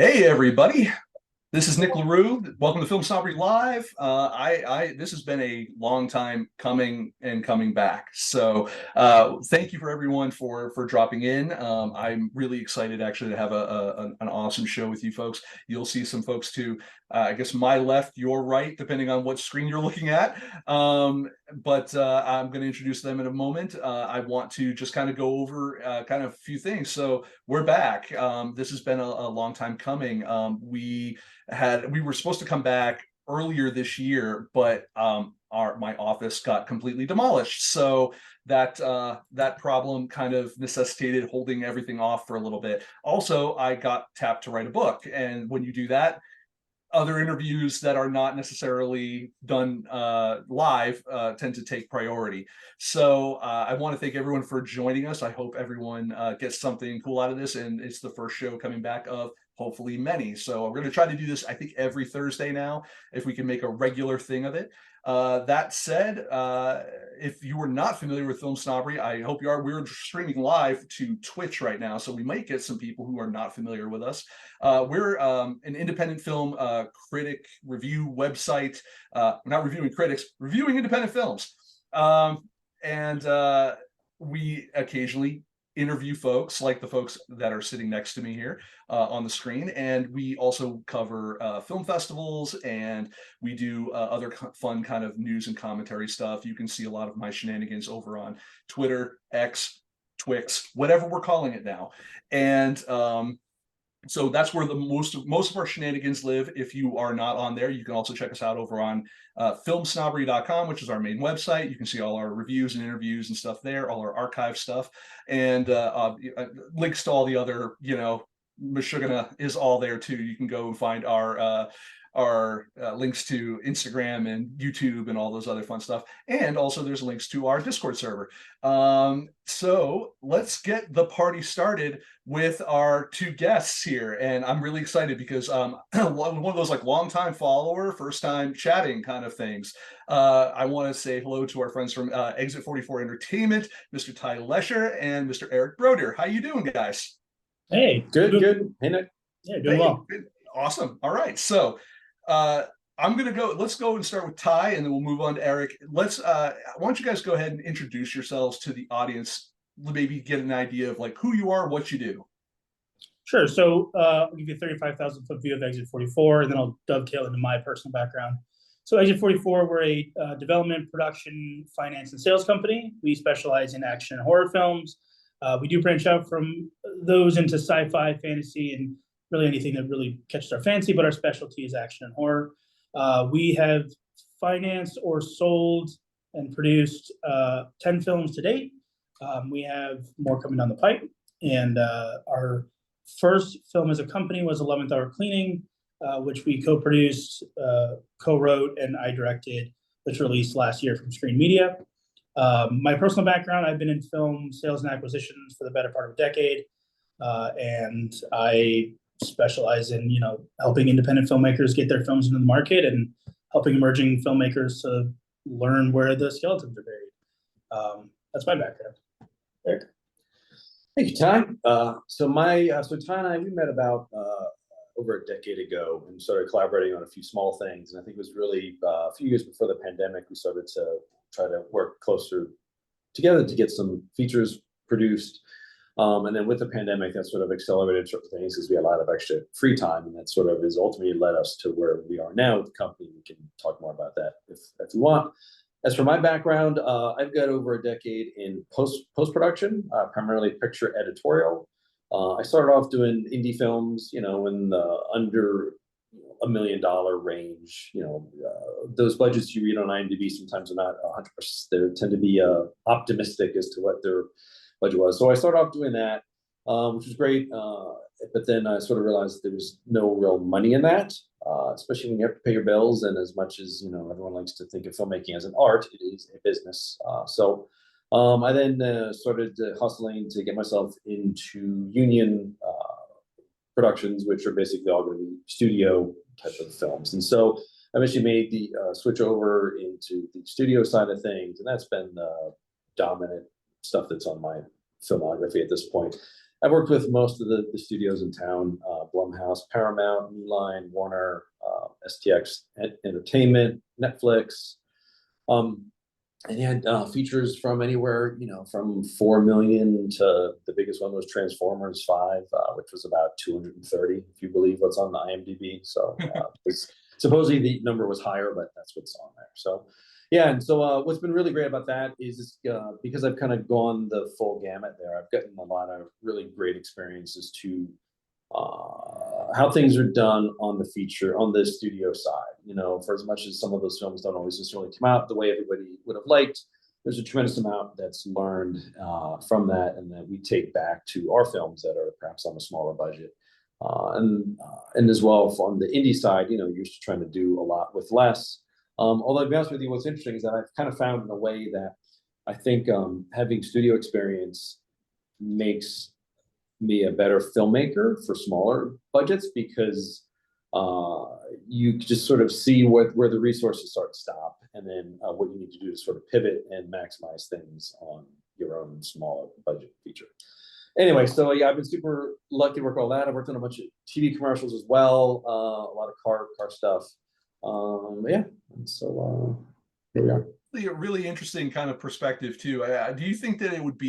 Hey everybody, this is Nic LaRue. Welcome to Film Snobbery Live. This has been a long time coming and coming back. So thank you for everyone for dropping in. I'm really excited actually to have an awesome show with you folks. You'll see some folks to I guess my left, your right, depending on what screen you're looking at. But I'm going to introduce them in a moment. I want to just kind of go over kind of a few things. So we're back. This has been a long time coming. We were supposed to come back earlier this year, but my office got completely demolished. So that problem kind of necessitated holding everything off for a little bit. Also, I got tapped to write a book, and when you do that, other interviews that are not necessarily done live tend to take priority. So I want to thank everyone for joining us. I hope everyone gets something cool out of this, and it's the first show coming back of hopefully many. So we're going to try to do this, I think, every Thursday now, if we can make a regular thing of it. That said, if you were not familiar with Film Snobbery, I hope you are. We're streaming live to Twitch right now, so we might get some people who are not familiar with us. We're an independent film critic review website. Not reviewing critics, reviewing independent films. And we occasionally interview folks like the folks that are sitting next to me here on the screen. And we also cover film festivals, and we do other fun kind of news and commentary stuff. You can see a lot of my shenanigans over on Twitter, X, Twix, whatever we're calling it now. And so that's where the most of our shenanigans live. If you are not on there, you can also check us out over on filmsnobbery.com, which is our main website. You can see all our reviews and interviews and stuff there, all our archive stuff, and links to all the other, Meshuggah is all there too. You can go and find our links to Instagram and YouTube and all those other fun stuff. And also there's links to our Discord server. So let's get the party started with our two guests here. And I'm really excited because one of those like long-time follower, first time chatting kind of things. I want to say hello to our friends from Exit 44 Entertainment, Mr. Ty Leisher and Mr. Eric Brodeur. How you doing, guys? Hey, Good. Hey, Nick. Yeah, doing well. Awesome. All right. So let's go and start with Ty, and then we'll move on to Eric. Why don't you guys go ahead and introduce yourselves to the audience, maybe get an idea of like who you are, what you do. Sure. So I'll give you a 35,000-foot view of Exit 44, and then I'll dovetail into my personal background. So Exit 44, we're a development, production, finance, and sales company. We specialize in action and horror films. We do branch out from those into sci-fi, fantasy, and really anything that really catches our fancy, but our specialty is action and horror. We have financed or sold and produced 10 films to date. We have more coming down the pipe. And our first film as a company was 11th Hour Cleaning, which we co-produced, co-wrote, and I directed, which released last year from Screen Media. My personal background, I've been in film sales and acquisitions for the better part of a decade. And I specialize in, helping independent filmmakers get their films into the market and helping emerging filmmakers to learn where the skeletons are buried. That's my background. Eric. Thank you, Ty. So Ty and I, we met about over a decade ago and started collaborating on a few small things. And I think it was really a few years before the pandemic, we started to try to work closer together to get some features produced. And then with the pandemic, that sort of accelerated certain things because we had a lot of extra free time, and that sort of has ultimately led us to where we are now with the company. We can talk more about that if you want. As for my background, I've got over a decade in post-production, primarily picture editorial. I started off doing indie films, in the under $1 million range. Those budgets you read on IMDb sometimes are not 100%. They tend to be optimistic as to what their budget was. So I started off doing that, which was great. But then I sort of realized there was no real money in that, especially when you have to pay your bills. And as much as, everyone likes to think of filmmaking as an art, it is a business. So I then started hustling to get myself into union productions, which are basically all going to be studio type of films. And so I eventually made the switch over into the studio side of things. And that's been the dominant stuff that's on my filmography at this point. I've worked with most of the studios in town, Blumhouse, Paramount, New Line, Warner, STX Entertainment, Netflix. And he had features from anywhere, from 4 million to the biggest one was Transformers 5, which was about 230, if you believe what's on the IMDb. So supposedly the number was higher, but that's what's on there. So yeah, and so what's been really great about that is because I've kind of gone the full gamut there. I've gotten a lot of really great experiences to how things are done on the studio side. For as much as some of those films don't always necessarily come out the way everybody would have liked, there's a tremendous amount that's learned from that, and that we take back to our films that are perhaps on a smaller budget. And as well on the indie side, you're just trying to do a lot with less. Although to be honest with you, what's interesting is that I've kind of found in a way that I think having studio experience makes me a better filmmaker for smaller budgets, because you just sort of see where the resources start to stop, and then what you need to do is sort of pivot and maximize things on your own smaller budget feature. Anyway, so yeah, I've been super lucky to work on all that. I've worked on a bunch of TV commercials as well, a lot of car stuff. Yeah, and so here we are. A really interesting kind of perspective too. Do you think that it would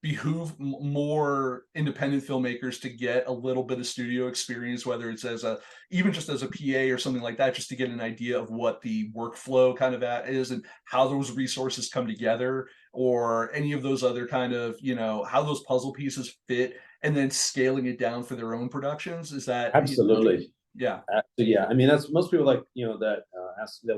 behoove more independent filmmakers to get a little bit of studio experience, whether it's even just as a PA or something like that, just to get an idea of what the workflow kind of is and how those resources come together, or any of those other kind of, how those puzzle pieces fit, and then scaling it down for their own productions? Is that absolutely? Yeah. Yeah. I mean, that's most people that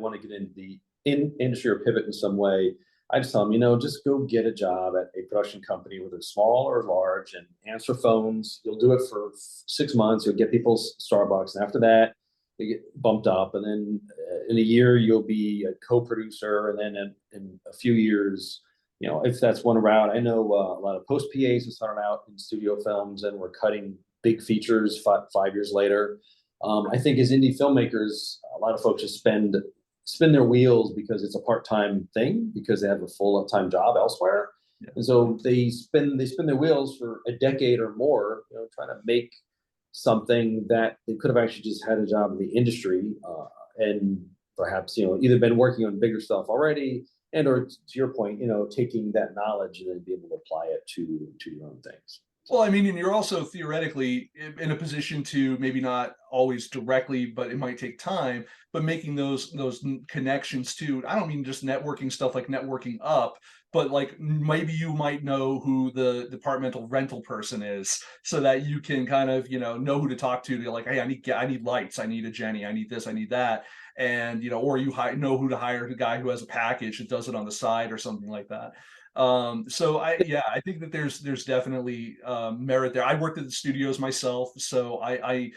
want to get into the industry or pivot in some way. I just tell them, just go get a job at a production company, whether it's small or large, and answer phones. You'll do it for 6 months. You'll get people's Starbucks, and after that, you get bumped up, and then in a year you'll be a co-producer, and then in a few years, if that's one route. I know a lot of post PAs who started out in studio films and were cutting big features 5 years later. I think as indie filmmakers, a lot of folks just spin their wheels because it's a part-time thing, because they have a full-time job elsewhere. Yeah. And so they spin their wheels for a decade or more, trying to make something that they could have actually just had a job in the industry, and perhaps, either been working on bigger stuff already, and or to your point, taking that knowledge and then be able to apply it to your own things. Well, I mean, and you're also theoretically in a position to, maybe not always directly, but it might take time, but making those connections too. I don't mean just networking stuff like networking up, but like maybe you might know who the departmental rental person is, so that you can kind of, know who to talk to. Be like, hey, I need lights, I need a Jenny, I need this, I need that. And, or you know who to hire, the guy who has a package that does it on the side or something like that. So I think that there's definitely merit there. I worked at the studios myself, so I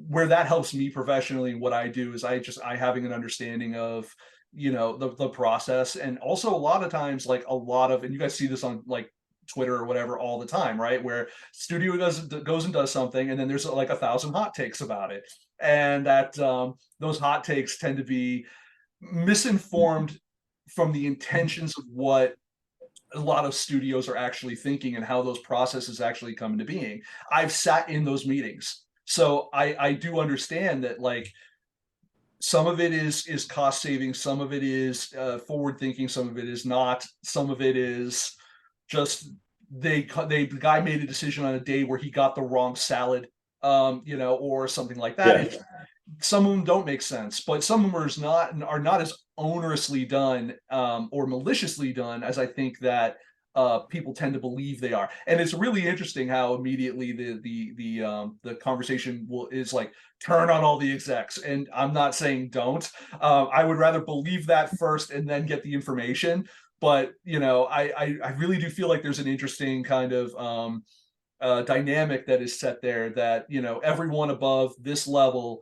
where that helps me professionally, what I do is I having an understanding of, the process. And also a lot of times, like and you guys see this on like Twitter or whatever all the time, right? Where studio goes and does something, and then there's like 1,000 hot takes about it, and that those hot takes tend to be misinformed from the intentions of what a lot of studios are actually thinking and how those processes actually come into being. I've sat in those meetings, so I do understand that, like, some of it is cost saving, some of it is forward thinking, some of it is not, some of it is just the guy made a decision on a day where he got the wrong salad, or something like that. Yeah. Some of them don't make sense, but some of them are not as onerously done, or maliciously done as I think that people tend to believe they are. And it's really interesting how immediately the conversation is like, turn on all the execs. And I'm not saying don't. I would rather believe that first and then get the information. But I really do feel like there's an interesting kind of dynamic that is set there, that everyone above this level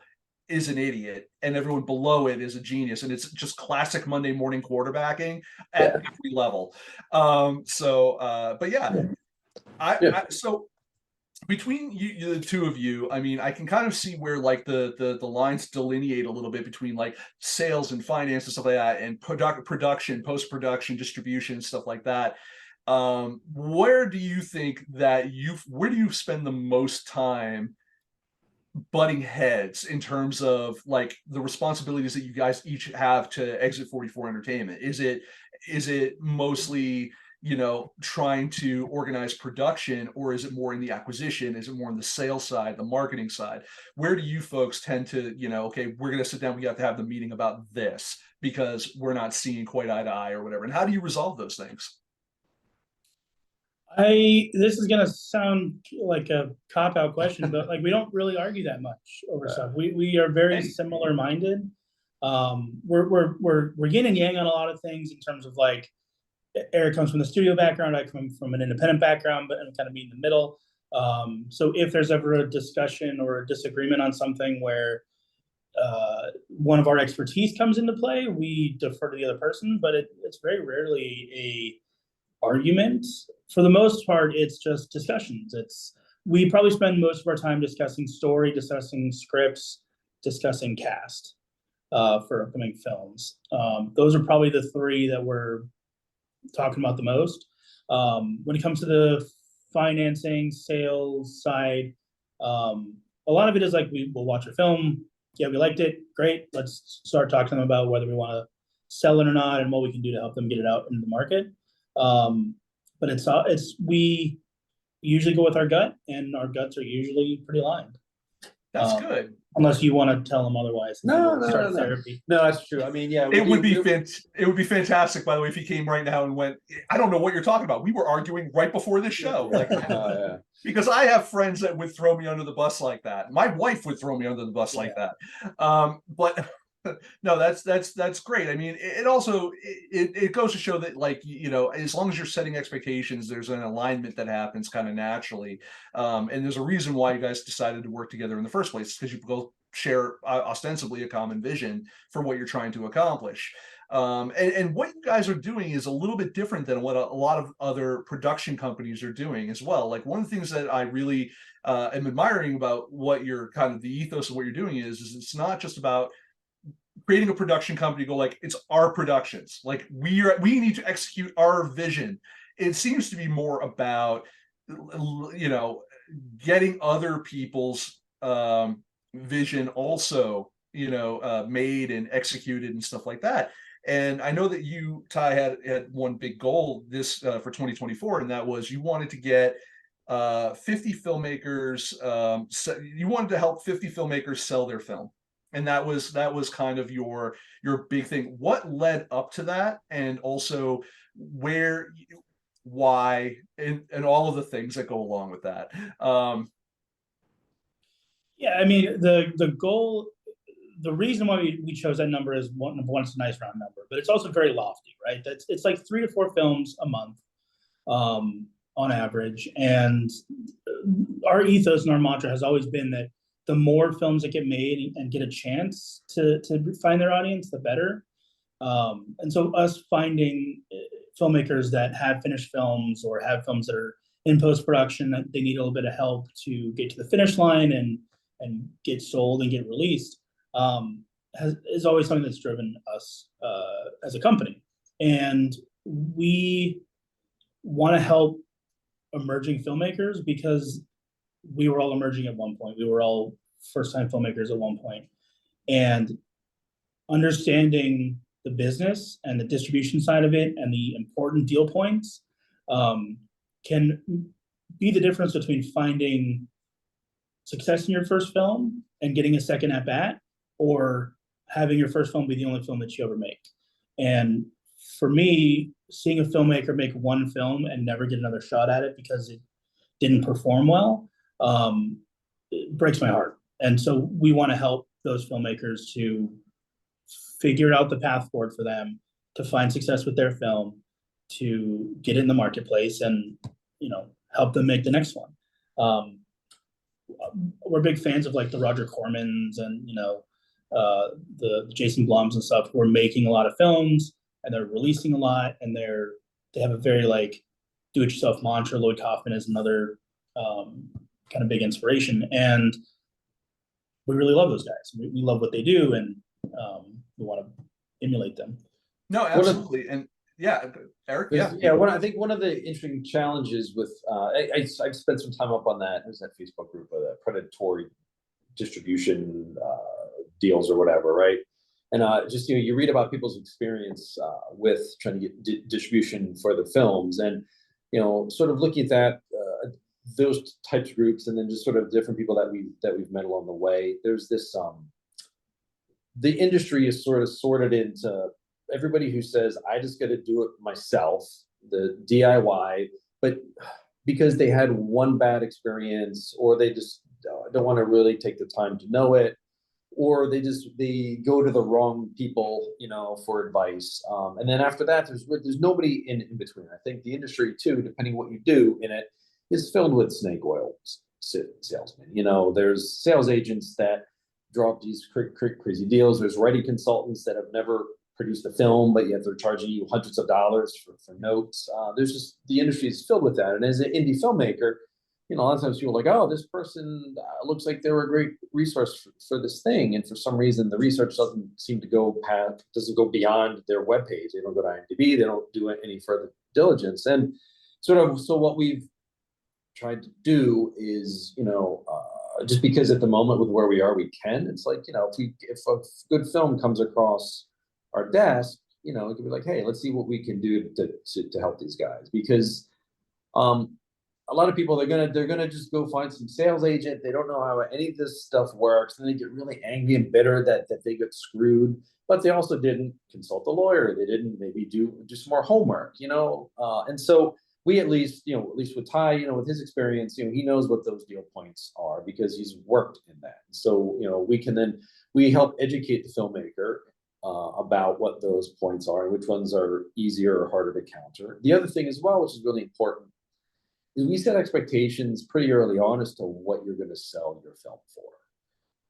is an idiot and everyone below it is a genius, and it's just classic Monday morning quarterbacking at every level. But yeah, so between you, the two of you, I mean, I can kind of see where like the lines delineate a little bit between like sales and finance and stuff like that, and production, post-production, distribution, stuff like that. where do you think that where do you spend the most time butting heads in terms of like the responsibilities that you guys each have to Exit 44 Entertainment? Is it mostly, you know, trying to organize production, or is it more in the acquisition? Is it more on the sales side, the marketing side? Where do you folks tend to, you know, okay, we're going to sit down, we have to have the meeting about this because we're not seeing quite eye to eye or whatever? And how do you resolve those things? This is gonna sound like a cop-out question, but like we don't really argue that much over stuff. We are very similar minded. We're yin and yang on a lot of things in terms of like Eric comes from the studio background, I come from an independent background, but I'm kind of meet in the middle. So if there's ever a discussion or a disagreement on something where one of our expertise comes into play, we defer to the other person, but it's very rarely a argument. For the most part, it's just discussions. We probably spend most of our time discussing story, discussing scripts, discussing cast for upcoming films. Those are probably the three that we're talking about the most. When it comes to the financing, sales side, a lot of it is like we'll watch a film. Yeah, we liked it. Great. Let's start talking to them about whether we want to sell it or not and what we can do to help them get it out into the market. But we usually go with our gut, and our guts are usually pretty aligned. That's good. Unless you want to tell them otherwise. No, Therapy. No, that's true. I mean, yeah, It would be fantastic, by the way, if he came right now and went, I don't know what you're talking about. We were arguing right before this show. Like, yeah. because I have friends that would throw me under the bus like that. My wife would throw me under the bus like that. But no, that's great. I mean, it also it goes to show that, like, you know, as long as you're setting expectations, there's an alignment that happens kind of naturally. And there's a reason why you guys decided to work together in the first place, because you both share ostensibly a common vision for what you're trying to accomplish. And what you guys are doing is a little bit different than what a lot of other production companies are doing as well. Like, one of the things that I really am admiring about what you're kind of the ethos of what you're doing is it's not just about creating a production company, go like, it's our productions, like we need to execute our vision. It seems to be more about, you know, getting other people's vision also, you know, made and executed and stuff like that. And I know that you, Ty, had one big goal this for 2024, and that was you wanted to get 50 filmmakers. You wanted to help 50 filmmakers sell their film, and that was kind of your big thing. What led up to that, and also why, and all of the things that go along with that. Yeah, I mean, the goal, the reason why we chose that number is one, it's a nice round number, but it's also very lofty, right? It's like 3 to 4 films a month on average. And our ethos and our mantra has always been that the more films that get made and get a chance to find their audience, the better. And so us finding filmmakers that have finished films or have films that are in post-production that they need a little bit of help to get to the finish line and get sold and get released is always something that's driven us as a company. And we want to help emerging filmmakers because we were all emerging at one point. We were all first-time filmmakers at one point. And understanding the business and the distribution side of it and the important deal points can be the difference between finding success in your first film and getting a second at bat, or having your first film be the only film that you ever make. And for me, seeing a filmmaker make one film and never get another shot at it because it didn't perform well, it breaks my heart. And so we want to help those filmmakers to figure out the path forward for them to find success with their film, to get it in the marketplace, and, you know, help them make the next one. We're big fans of like the Roger Cormans and, you know, the Jason Blums and stuff, who are making a lot of films and they're releasing a lot, and they have a very like do-it-yourself mantra. Lloyd Kaufman is another kind of big inspiration, and we really love those guys. We love what they do, and we want to emulate them. No, absolutely. And Yeah, Eric. There's- Yeah. I think one of the interesting challenges with I've spent some time up on that. There's that Facebook group of the predatory distribution deals or whatever, right? And just you read about people's experience with trying to get distribution for the films, and sort of looking at that those types of groups, and then just sort of different people that we've met along the way. There's this the industry is sort of sorted into everybody who says I just got to do it myself, the DIY, but because they had one bad experience, or they just don't want to really take the time to know it, or they go to the wrong people, for advice. And then after that, there's nobody in between. I think the industry too, depending what you do in it, is filled with snake oil salesmen. There's sales agents that draw up these crazy deals. There's writing consultants that have never produced a film, but yet they're charging you hundreds of dollars for notes. There's just, the industry is filled with that. And as an indie filmmaker, a lot of times people are like, oh, this person looks like they were a great resource for this thing. And for some reason, the research doesn't seem to doesn't go beyond their webpage. They don't go to IMDb. They don't do any further diligence. And so what we've tried to do is, just because at the moment with where we are, we can. It's like, if a good film comes across our desk, it can be like, hey, let's see what we can do to help these guys. Because a lot of people, they're gonna just go find some sales agent. They don't know how any of this stuff works, and they get really angry and bitter that they got screwed. But they also didn't consult a lawyer. They didn't maybe do some more homework, and so we at least with Ty, with his experience, he knows what those deal points are because he's worked in that. So we help educate the filmmaker about what those points are and which ones are easier or harder to counter. The other thing as well, which is really important, is we set expectations pretty early on as to what you're going to sell your film for.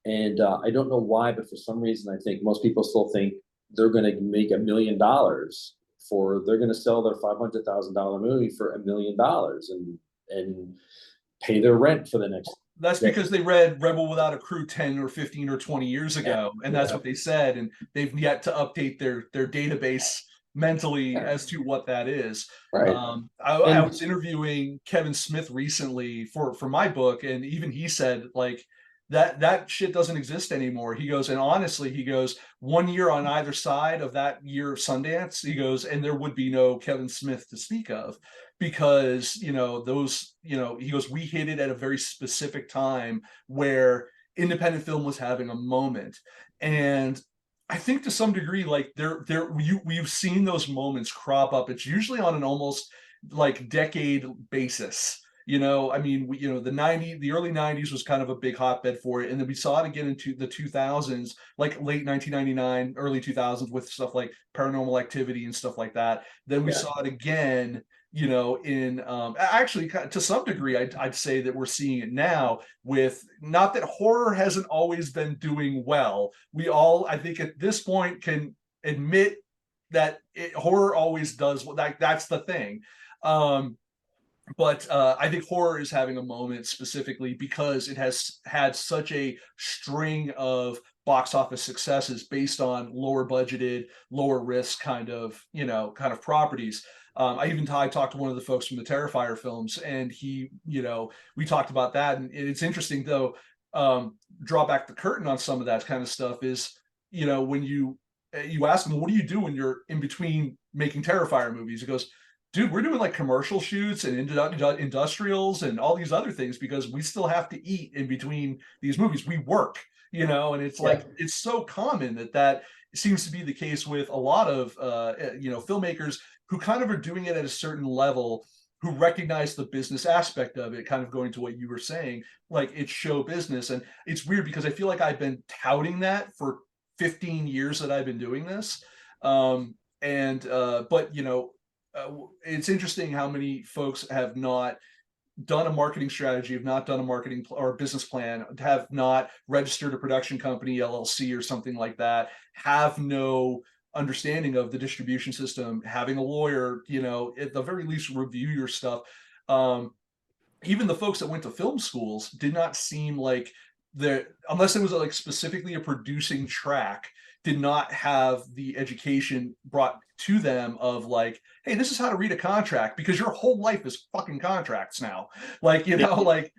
And I don't know why, but for some reason, I think most people still think they're going to make $1 million they're going to sell their $500,000 movie for $1 million and pay their rent for the next. That's because they read Rebel Without a Crew 10 or 15 or 20 years ago, and that's what they said, and they've yet to update their database mentally as to what that is. Right. I was interviewing Kevin Smith recently for my book, and even he said like that shit doesn't exist anymore. He goes, and honestly, he goes, 1 year on either side of that year of Sundance, he goes, and there would be no Kevin Smith to speak of, because he goes, we hit it at a very specific time where independent film was having a moment. And I think to some degree, like we've seen those moments crop up. It's usually on an almost like decade basis. I mean, the early 90s was kind of a big hotbed for it. And then we saw it again into the 2000s, like late 1999, early 2000s, with stuff like Paranormal Activity and stuff like that. Then we saw it again, in actually to some degree, I'd say that we're seeing it now with, not that horror hasn't always been doing well. We all, I think at this point, can admit that horror always does, that's the thing. But I think horror is having a moment specifically because it has had such a string of box office successes based on lower budgeted, lower risk kind of properties. I talked to one of the folks from the Terrifier films, and we talked about that. And it's interesting though, draw back the curtain on some of that kind of stuff is, when you ask him, what do you do when you're in between making Terrifier movies? He goes, dude, we're doing like commercial shoots and industrials and all these other things because we still have to eat in between these movies. We work, and it's like, it's so common that seems to be the case with a lot of, filmmakers who kind of are doing it at a certain level, who recognize the business aspect of it, kind of going to what you were saying, like it's show business. And it's weird because I feel like I've been touting that for 15 years that I've been doing this. It's interesting how many folks have not done a marketing strategy, have not done a marketing or business plan, have not registered a production company, LLC or something like that, have no understanding of the distribution system, having a lawyer, at the very least review your stuff. Even the folks that went to film schools did not seem like unless it was like specifically a producing track, did not have the education brought to them of like, hey, this is how to read a contract, because your whole life is fucking contracts now. Like, you know, like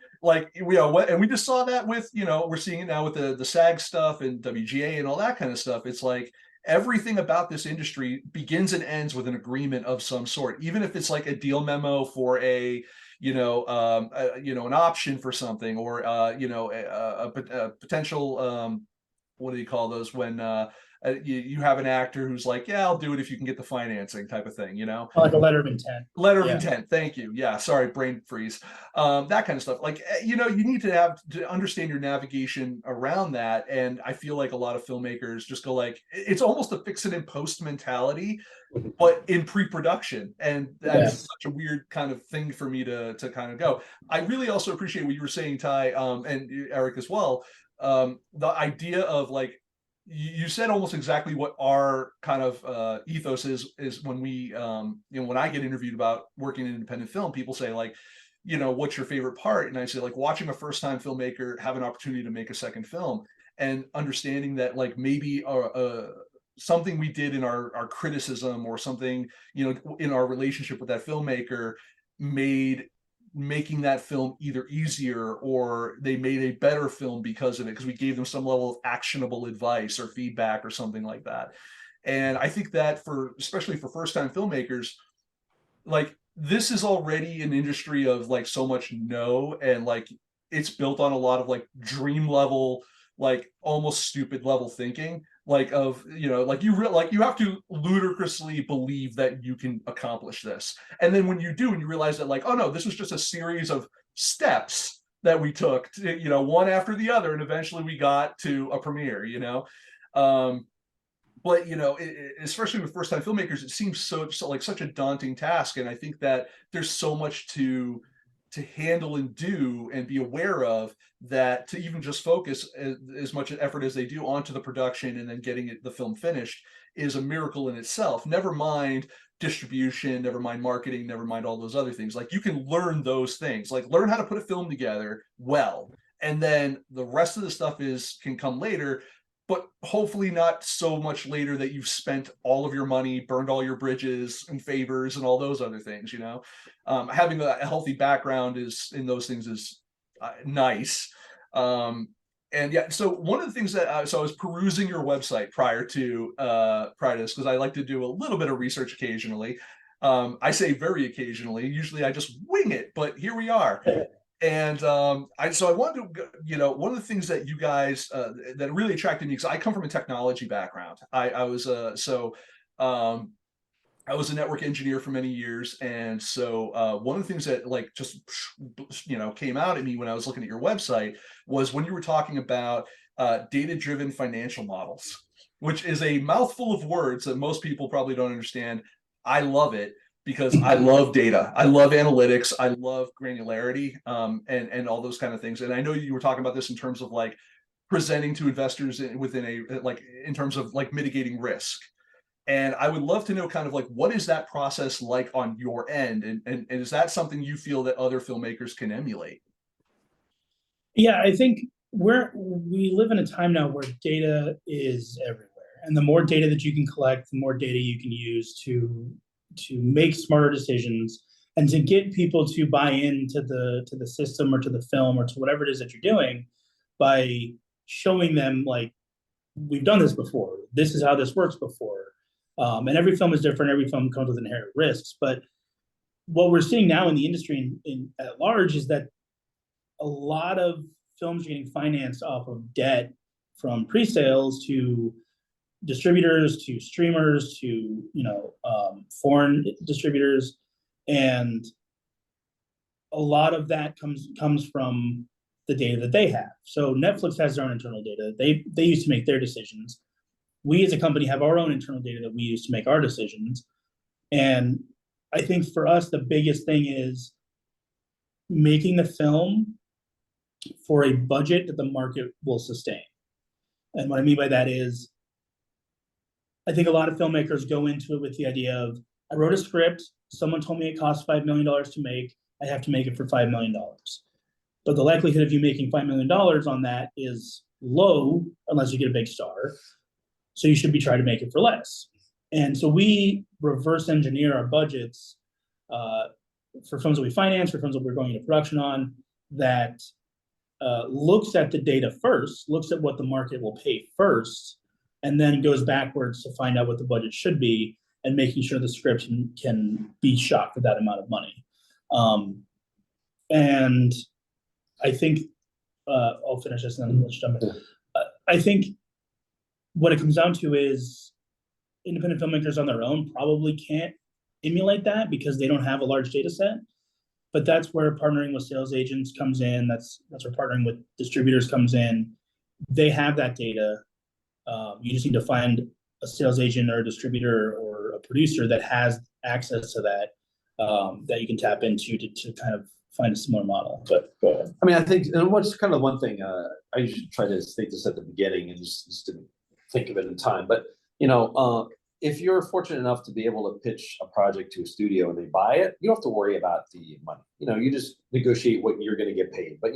you know what, and we just saw that with, you know, we're seeing it now with the SAG stuff and WGA and all that kind of stuff. It's like everything about this industry begins and ends with an agreement of some sort, even if it's like a deal memo for a, you know, an option for something, or you know, a potential what do you call those when you have an actor who's like, yeah, I'll do it if you can get the financing, type of thing, you know? Like a letter of intent. Letter of Yeah. intent. Thank you. Yeah. Sorry, brain freeze. That kind of stuff. Like, you know, you need to have to understand your navigation around that. And I feel like a lot of filmmakers just go like, it's almost a fix it in post mentality, but in pre-production. And that's such a weird kind of thing for me to kind of go. I really also appreciate what you were saying, Ty, and Eric as well. The idea of like, you said almost exactly what our kind of ethos is when we you know, when I get interviewed about working in independent film, people say like, you know, what's your favorite part? And I say like watching a first time filmmaker have an opportunity to make a second film, and understanding that like maybe something we did in our criticism, or something, you know, in our relationship with that filmmaker, made making that film either easier, or they made a better film because of it, because we gave them some level of actionable advice or feedback or something like that. And I think that for, especially for first time filmmakers, like this is already an industry of like so much no, and like it's built on a lot of like dream level, like almost stupid level thinking, like of, you know, like like you have to ludicrously believe that you can accomplish this, and then when you do and you realize that like, oh no, this was just a series of steps that we took to, you know, one after the other, and eventually we got to a premiere, you know. But you know, especially with first time filmmakers, it seems so like such a daunting task, and I think that there's so much to handle and do and be aware of, that to even just focus as much effort as they do onto the production and then getting the film finished is a miracle in itself. Never mind distribution, never mind marketing, never mind all those other things. Like you can learn those things, like learn how to put a film together well, and then the rest of the stuff can come later, but hopefully not so much later that you've spent all of your money, burned all your bridges and favors and all those other things, you know. Having a healthy background is in those things is nice. And yeah, so one of the things that so I was perusing your website prior to this, because I like to do a little bit of research occasionally. I say very occasionally, usually I just wing it, but here we are. And I wanted to, you know, one of the things that you guys that really attracted me, because I come from a technology background. I was I was a network engineer for many years, and so one of the things that like just, you know, came out at me when I was looking at your website was when you were talking about data-driven financial models, which is a mouthful of words that most people probably don't understand. I love it, because I love data, I love analytics, I love granularity, and all those kind of things. And I know you were talking about this in terms of like presenting to investors within a, like in terms of like mitigating risk. And I would love to know kind of like, what is that process like on your end? And is that something you feel that other filmmakers can emulate? Yeah, I think we live in a time now where data is everywhere. And the more data that you can collect, the more data you can use to make smarter decisions, and to get people to buy into the system, or to the film, or to whatever it is that you're doing, by showing them like, we've done this before, this is how this works before. And every film is different, every film comes with inherent risks. But what we're seeing now in the industry at large is that a lot of films are getting financed off of debt, from pre-sales to distributors to streamers to, you know, foreign distributors, and a lot of that comes from the data that they have. So Netflix has their own internal data. They used to make their decisions. We as a company have our own internal data that we use to make our decisions. And I think for us, the biggest thing is making the film for a budget that the market will sustain. And what I mean by that is, I think a lot of filmmakers go into it with the idea of, I wrote a script, someone told me it costs $5 million to make, I have to make it for $5 million. But the likelihood of you making $5 million on that is low, unless you get a big star. So you should be trying to make it for less. And so we reverse engineer our budgets for films that we finance, for films that we're going into production on, that looks at the data first, looks at what the market will pay first, and then goes backwards to find out what the budget should be, and making sure the script can be shot for that amount of money. And I think I'll finish this and then let's jump in. I think what it comes down to is independent filmmakers on their own probably can't emulate that because they don't have a large data set. But that's where partnering with sales agents comes in. That's where partnering with distributors comes in. They have that data. You just need to find a sales agent or a distributor or a producer that has access to that, that you can tap into to kind of find a similar model. But go ahead. I mean, I think, and what's kind of one thing, I usually try to state this at the beginning and just didn't think of it in time, but if you're fortunate enough to be able to pitch a project to a studio and they buy it, you don't have to worry about the money. You just negotiate what you're going to get paid. But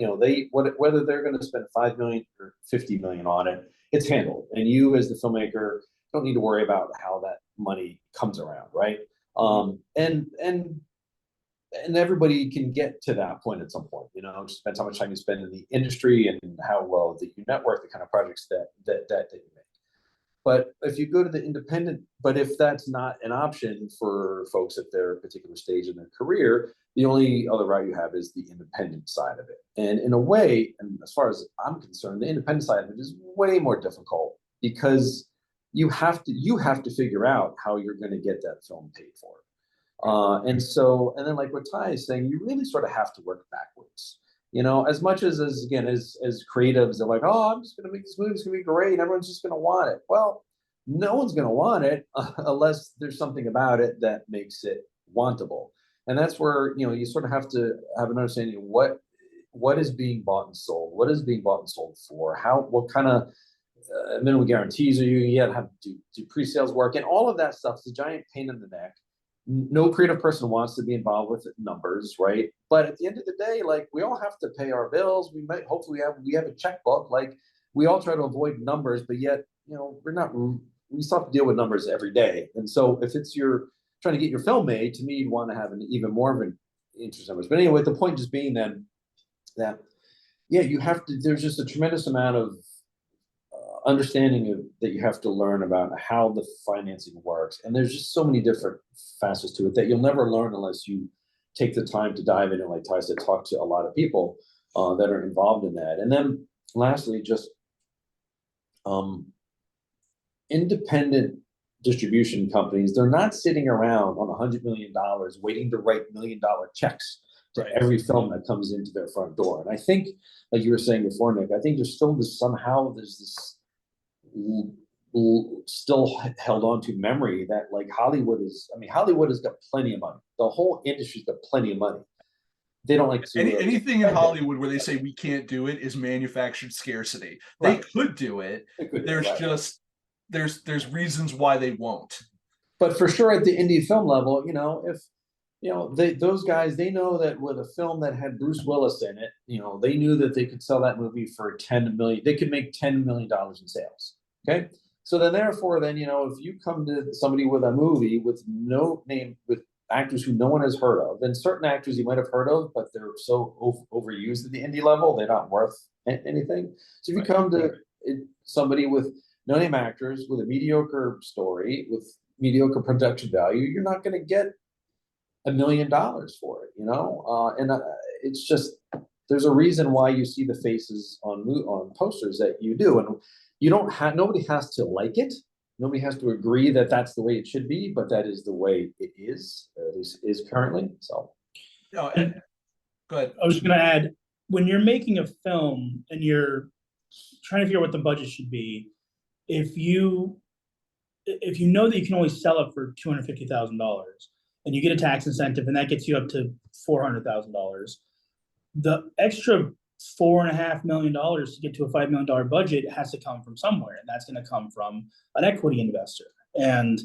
whether they're going to spend $5 million or $50 million on it, it's handled. And you, as the filmmaker, don't need to worry about how that money comes around, right? And everybody can get to that point at some point. Just depends how much time you spend in the industry and how well that you network, the kind of projects that you make. But if you go to the independent, but if that's not an option for folks at their particular stage in their career, the only other route you have is the independent side of it. And in a way, and as far as I'm concerned, the independent side of it is way more difficult because you have to figure out how you're going to get that film paid for. And then like what Ty is saying, you really sort of have to work backwards. As much as creatives are like, oh, I'm just going to make this movie, it's going to be great, and everyone's just going to want it. Well, no one's going to want it unless there's something about it that makes it wantable. And that's where, you sort of have to have an understanding of what is being bought and sold, what is being bought and sold for, what kind of minimum guarantees are you going to have to do pre-sales work, and all of that stuff is a giant pain in the neck. No creative person wants to be involved with numbers, right? But at the end of the day, like, we all have to pay our bills. Hopefully we have a checkbook. Like, we all try to avoid numbers, but yet, we still have to deal with numbers every day. And so if you're trying to get your film made, to me, you'd want to have an even more of an interest in numbers. But anyway, the point just being then that, you have to, there's just a tremendous amount of understanding that you have to learn about how the financing works. And there's just so many different facets to it that you'll never learn unless you take the time to dive in and, like Ty said, talk to a lot of people that are involved in that. And then lastly, just independent distribution companies, they're not sitting around on $100 million waiting to write $1 million checks to every film that comes into their front door. And I think, like you were saying before, Nick, I think there's still this still held on to memory that, like, Hollywood has got plenty of money. The whole industry's got plenty of money. They don't like to anything in Hollywood where they say we can't do it is manufactured scarcity. They could do it. There's reasons why they won't. But for sure, at the indie film level, if those guys, they know that with a film that had Bruce Willis in it, they knew that they could sell that movie for $10 million. They could make $10 million in sales. Okay. So then therefore, if you come to somebody with a movie with no name, with actors who no one has heard of, and certain actors you might have heard of, but they're so overused at the indie level, they're not worth anything. So if you come to somebody with no name actors, with a mediocre story, with mediocre production value, you're not going to get $1 million for it, and it's just, there's a reason why you see the faces on posters that you do, and nobody has to like it, nobody has to agree that that's the way it should be, but that is the way it is, or at least is currently. So, go ahead. I was going to add, when you're making a film and you're trying to figure out what the budget should be, if you know that you can only sell it for $250,000. And you get a tax incentive, and that gets you up to $400,000. The extra $4.5 million to get to a $5 million budget has to come from somewhere, and that's going to come from an equity investor. And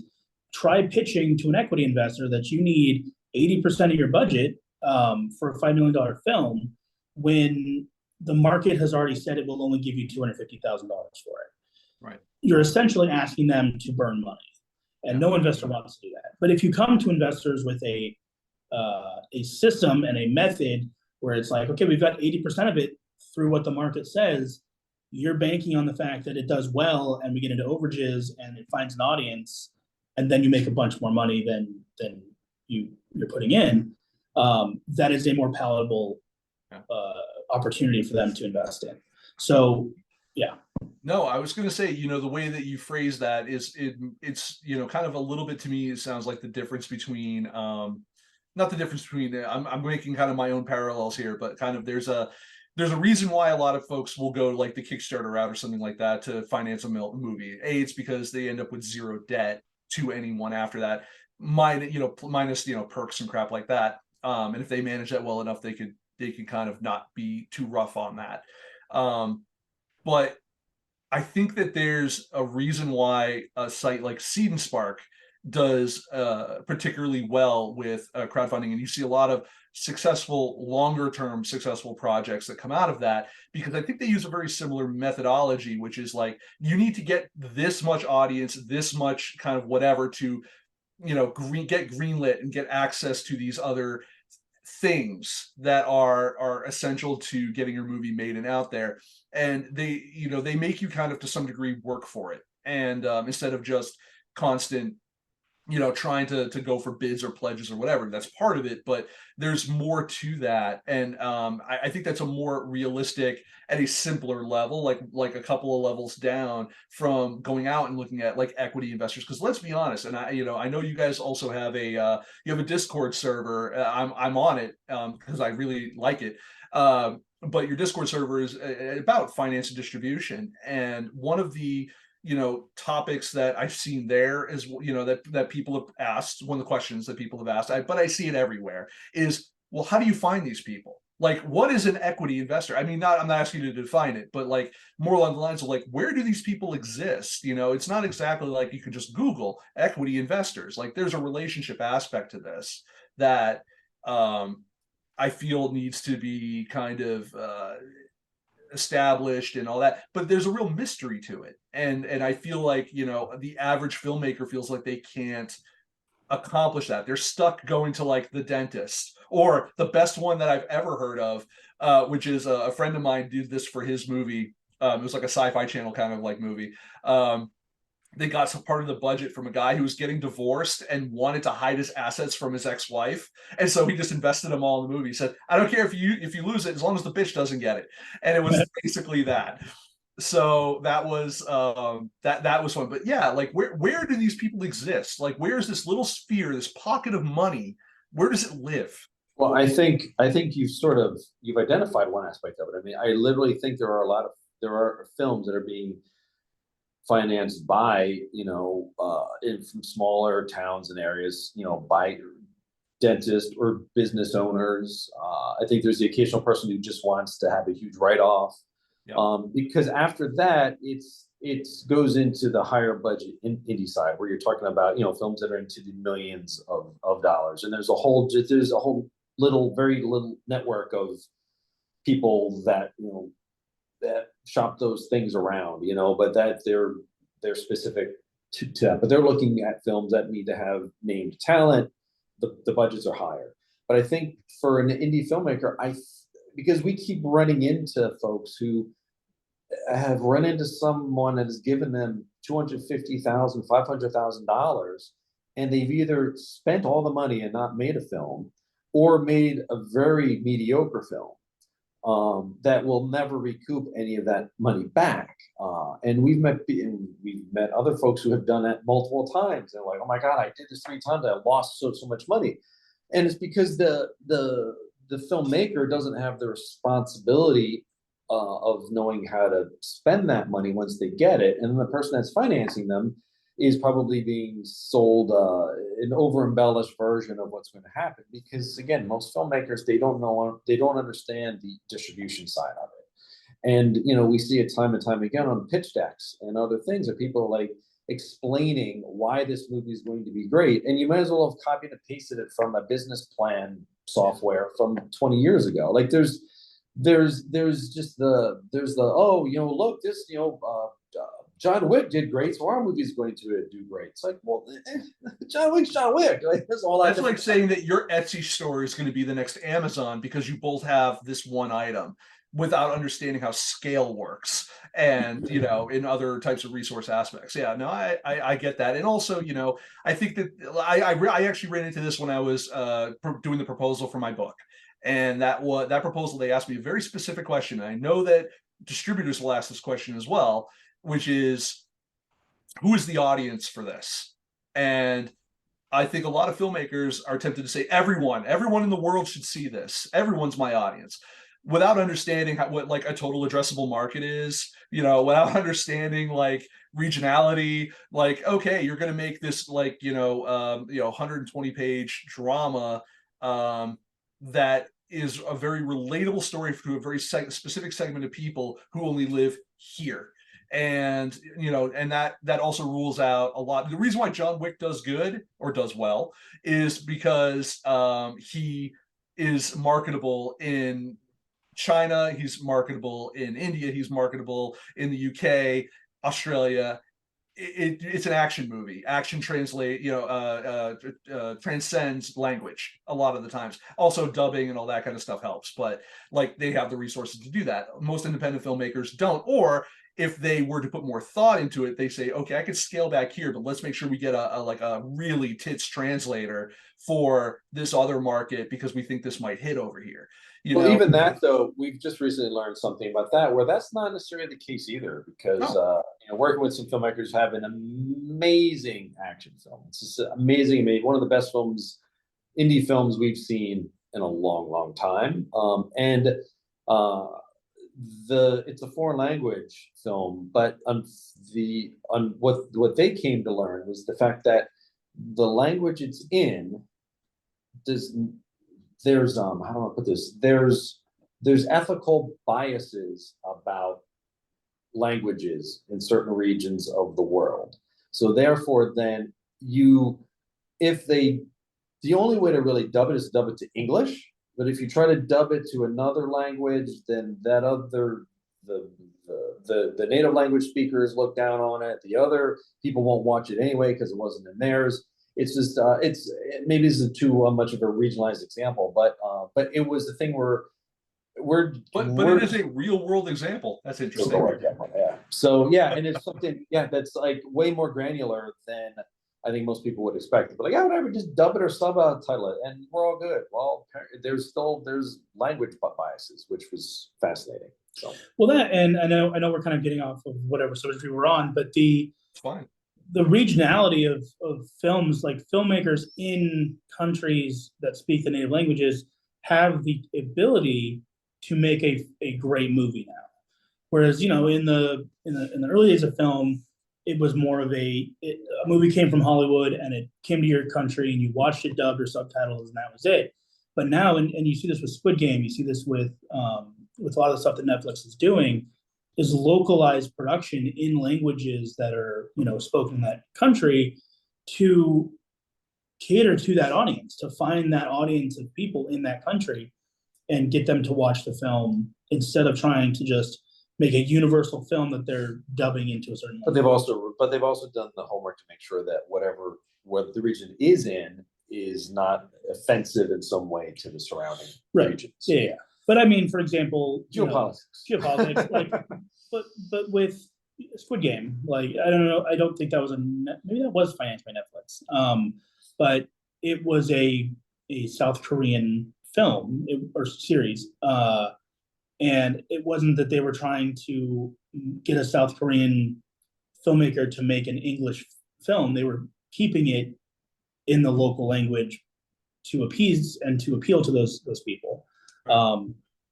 try pitching to an equity investor that you need 80% of your budget for a $5 million film when the market has already said it will only give you $250,000 for it. Right. You're essentially asking them to burn money. and no investor wants to do that. But if you come to investors with a system and a method where it's like, okay, we've got 80% of it through what the market says, you're banking on the fact that it does well and we get into overages and it finds an audience, and then you make a bunch more money than you're putting in. That is a more palatable opportunity for them to invest in. So, yeah. No, I was going to say, the way that you phrase that is it's kind of a little bit, to me, it sounds like the difference between not the difference between I'm making kind of my own parallels here, but kind of there's a reason why a lot of folks will go like the Kickstarter route or something like that to finance a movie. It's because they end up with zero debt to anyone after that, minus perks and crap like that. And if they manage that well enough, they could kind of not be too rough on that. But I think that there's a reason why a site like Seed and Spark does particularly well with crowdfunding, and you see a lot of longer term successful projects that come out of that, because I think they use a very similar methodology, which is like, you need to get this much audience, this much kind of whatever to get greenlit and get access to these other things that are essential to getting your movie made and out there. And they make you kind of to some degree work for it, and instead of just constant trying to go for bids or pledges or whatever. That's part of it, but there's more to that. And I think that's a more realistic at a simpler level, like a couple of levels down from going out and looking at like equity investors. Because let's be honest, and I know you guys also have you have a Discord server. I'm on it because I really like it. But your Discord server is about finance and distribution. And one of the topics that I've seen there is, that people have asked, one of the questions that people have asked, but I see it everywhere, is, well, how do you find these people? Like, what is an equity investor? I mean, I'm not asking you to define it, but like more along the lines of like, where do these people exist? It's not exactly like you can just Google equity investors. Like, there's a relationship aspect to this that I feel needs to be kind of established and all that, but there's a real mystery to it, and I feel like the average filmmaker feels like they can't accomplish that. They're stuck going to like the dentist, or the best one that I've ever heard of, which is a friend of mine did this for his movie. It was like a Sci-Fi Channel kind of like movie. They got some part of the budget from a guy who was getting divorced and wanted to hide his assets from his ex-wife, and so he just invested them all in the movie. He said, "I don't care if you lose it, as long as the bitch doesn't get it." And it was basically that. So that was that was fun. But yeah, like where do these people exist? Like, where is this little sphere, this pocket of money? Where does it live? Well, I think you've identified one aspect of it. I mean, I literally think there are films that are being financed by from smaller towns and areas, by dentists or business owners. I think there's the occasional person who just wants to have a huge write-off. Yep. Because after that, it goes into the higher budget indie side, where you're talking about films that are into the millions of dollars, and there's a whole very little network of people that that shop those things around, but that they're specific to that. But they're looking at films that need to have named talent. The budgets are higher. But I think for an indie filmmaker, because we keep running into folks who have run into someone that has given them $250,000, $500,000, and they've either spent all the money and not made a film, or made a very mediocre film that will never recoup any of that money back. And we've met other folks who have done that multiple times. They're like, "Oh my God, I did this 3 times. I lost so much money," and it's because the filmmaker doesn't have the responsibility of knowing how to spend that money once they get it, and the person that's financing them is probably being sold an over-embellished version of what's going to happen. Because again, most filmmakers, they don't understand the distribution side of it. And we see it time and time again on pitch decks and other things that people are like explaining why this movie is going to be great, and you might as well have copied and pasted it from a business plan software from 20 years ago. Like there's just look, this John Wick did great, so our movie's going to do great. It's like, well, John Wick's John Wick. Like, there's all that. That's like saying that your Etsy store is going to be the next Amazon because you both have this one item without understanding how scale works and, you know, in other types of resource aspects. Yeah, no, I get that. And also, you know, I think that I actually ran into this when I was doing the proposal for my book. And that proposal, they asked me a very specific question. And I know that distributors will ask this question as well, which is, who is the audience for this? And I think a lot of filmmakers are tempted to say, everyone in the world should see this. Everyone's my audience, without understanding what like a total addressable market is, you know, without understanding like regionality. Like, okay, you're going to make this like, 120 page drama that is a very relatable story to a very specific segment of people who only live here. And you know, and that also rules out a lot. The reason why John Wick does good or does well is because he is marketable in China, he's marketable in India, he's marketable in the UK, Australia. It's an action movie. Action transcends language a lot of the times. Also, dubbing and all that kind of stuff helps, but like they have the resources to do that. Most independent filmmakers don't, or if they were to put more thought into it, they say, okay, I could scale back here, but let's make sure we get a really tits translator for this other market because we think this might hit over here. Well, even that though, we've just recently learned something about that, where that's not necessarily the case either, because working with some filmmakers who have an amazing action film. It's just amazing. I mean, one of the best indie films we've seen in a long, long time. It's a foreign language film, but what they came to learn was the fact that the language it's in there's how do I put this? There's ethical biases about languages in certain regions of the world. So therefore, then the only way to really dub it is to dub it to English. But if you try to dub it to another language, then the native language speakers look down on it. The other people won't watch it anyway because it wasn't in theirs. It's just maybe this is too much of a regionalized example, but it was the thing where it is a real world example. That's interesting. Yeah. So yeah, and it's something that's like way more granular than I think most people would expect. But like, yeah, whatever, just dub it or subtitle it, and we're all good. Well, there's language biases, which was fascinating. So well, that, and I know we're kind of getting off of whatever subject we were on, but it's fine. The regionality of films, like filmmakers in countries that speak the native languages have the ability to make a great movie now. Whereas, you know, in the early days of film, it was more of a movie came from Hollywood and it came to your country and you watched it dubbed or subtitled and that was it. But now, and you see this with Squid Game, you see this with a lot of the stuff that Netflix is doing, is localized production in languages that are, you know, spoken in that country to cater to that audience, to find that audience of people in that country and get them to watch the film instead of trying to just make a universal film that they're dubbing into a certain. But they've also done the homework to make sure that what the region is in is not offensive in some way to the surrounding regions. Yeah. But I mean, for example, geopolitics, like, but with Squid Game, like, I don't know, I don't think that was maybe that was financed by Netflix, but it was a South Korean film or series, and it wasn't that they were trying to get a South Korean filmmaker to make an English film. They were keeping it in the local language to appease and to appeal to those people.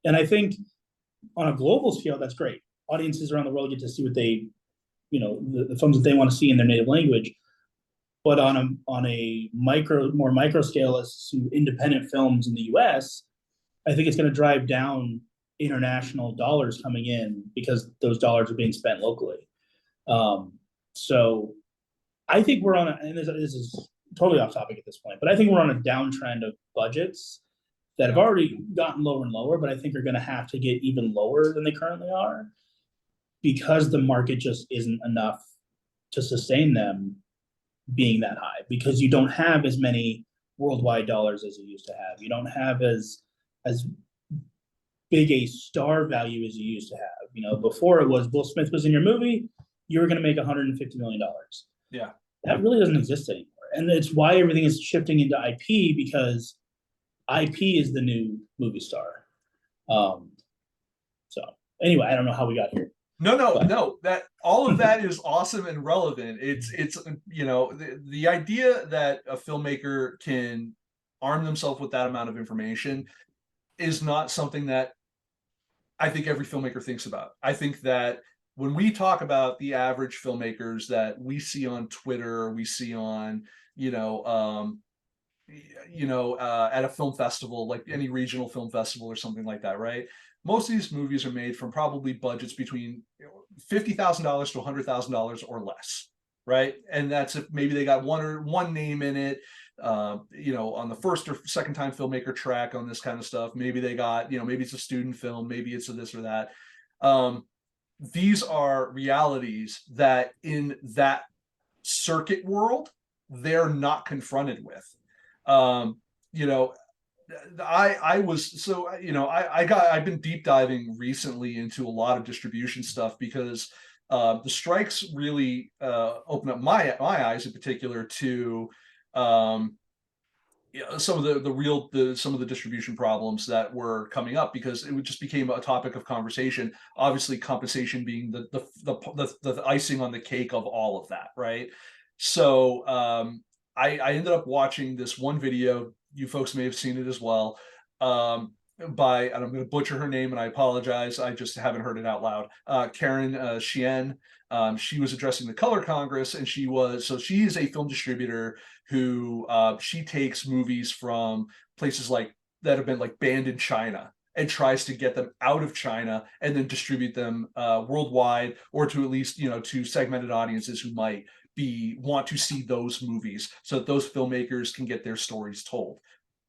And I think on a global scale, that's great. Audiences around the world get to see what they, you know, the films that they want to see in their native language. But on a more micro scale as to independent films in the US, I think it's going to drive down international dollars coming in because those dollars are being spent locally. So I think we're on and this is totally off topic at this point, but I think we're on a downtrend of budgets that have already gotten lower and lower, but I think are going to have to get even lower than they currently are because the market just isn't enough to sustain them being that high, because you don't have as many worldwide dollars as you used to have. You don't have as big a star value as you used to have. You know, before it was Will Smith was in your movie, you were going to make $150 million. Yeah. That really doesn't exist anymore. And it's why everything is shifting into IP, because IP is the new movie star. So anyway, I don't know how we got here. No, that all of that is awesome and relevant. It's you know, the idea that a filmmaker can arm themselves with that amount of information is not something that I think every filmmaker thinks about. I think that when we talk about the average filmmakers that we see on Twitter, we see on, at a film festival, like any regional film festival or something like that, right? Most of these movies are made from probably budgets between $50,000 to $100,000 or less, right? And that's if maybe they got one name in it, on the first or second time filmmaker track on this kind of stuff. Maybe they got, maybe it's a student film, maybe it's a this or that. These are realities that in that circuit world, they're not confronted with. I've been deep diving recently into a lot of distribution stuff because the strikes really opened up my eyes in particular to some of some of the distribution problems that were coming up, because it just became a topic of conversation. Obviously, compensation being the icing on the cake of all of that, right? So I ended up watching this one video. You folks may have seen it as well. By, and I'm going to butcher her name, and I apologize, I just haven't heard it out loud. Karen Chien. She was addressing the Color Congress, and she is a film distributor who she takes movies from places like that have been like banned in China and tries to get them out of China and then distribute them worldwide, or to at least to segmented audiences who might want to see those movies, so that those filmmakers can get their stories told.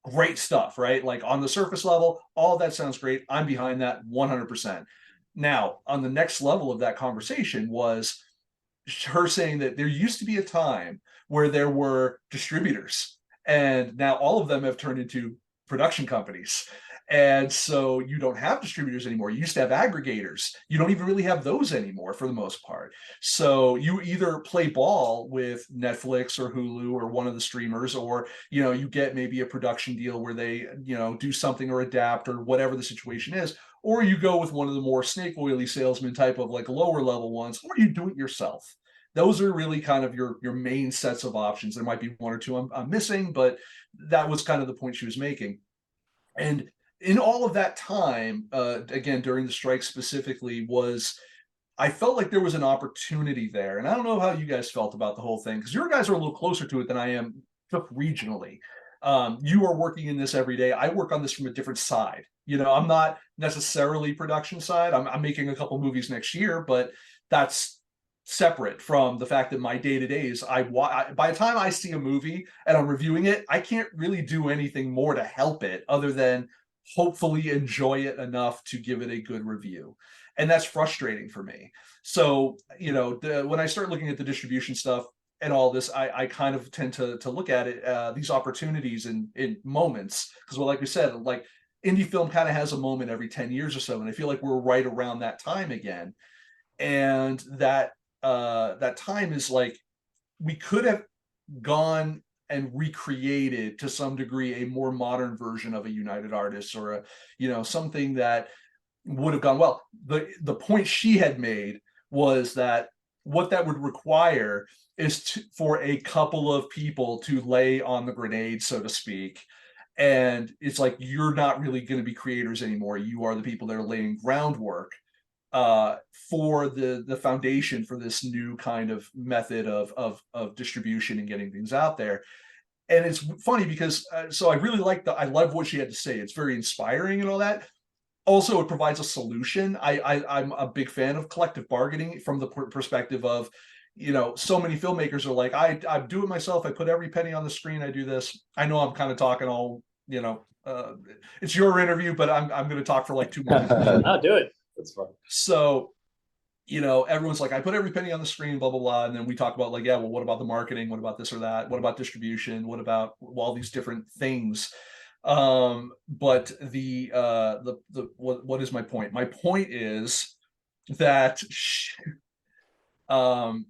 Great stuff, right? Like on the surface level, all that sounds great. I'm behind that 100%. Now, on the next level of that conversation was her saying that there used to be a time where there were distributors, and now all of them have turned into production companies. And so you don't have distributors anymore. You used to have aggregators. You don't even really have those anymore for the most part. So you either play ball with Netflix or Hulu or one of the streamers, or, you get maybe a production deal where they, do something or adapt or whatever the situation is, or you go with one of the more snake oily salesman type of like lower level ones, or you do it yourself. Those are really kind of your main sets of options. There might be one or two I'm missing, but that was kind of the point she was making. And in all of that time, again, during the strike specifically, I felt like there was an opportunity there. And I don't know how you guys felt about the whole thing, because your guys are a little closer to it than I am just regionally. You are working in this every day. I work on this from a different side. I'm not necessarily production side. I'm making a couple movies next year, but that's separate from the fact that my day-to-day is by the time I see a movie and I'm reviewing it, I can't really do anything more to help it other than hopefully enjoy it enough to give it a good review. And that's frustrating for me. So, when I start looking at the distribution stuff and all this, I kind of tend to look at it, these opportunities in moments. Because, well, like we said, like indie film kind of has a moment every 10 years or so. And I feel like we're right around that time again. And that time is like, we could have gone and recreated to some degree a more modern version of a United Artists, or something that would have gone well. The point she had made was that what that would require is for a couple of people to lay on the grenade, so to speak. And it's like, you're not really going to be creators anymore. You are the people that are laying groundwork for the foundation for this new kind of method of distribution and getting things out there. And it's funny because so I love what she had to say. It's very inspiring and all that. Also, it provides a solution. I'm a big fan of collective bargaining from the perspective of, so many filmmakers are like, I do it myself. I put every penny on the screen. I do this. I know I'm kind of talking all, it's your interview, but I'm going to talk for like 2 minutes. I'll do it. That's fun. So, everyone's like, I put every penny on the screen, blah, blah, blah. And then we talk about like, yeah, well, what about the marketing? What about this or that? What about distribution? What about all these different things? But what is my point? My point is that um,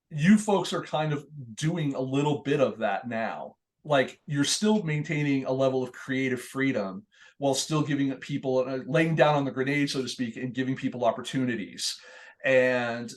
you folks are kind of doing a little bit of that now. Like you're still maintaining a level of creative freedom while still giving people laying down on the grenade, so to speak, and giving people opportunities. And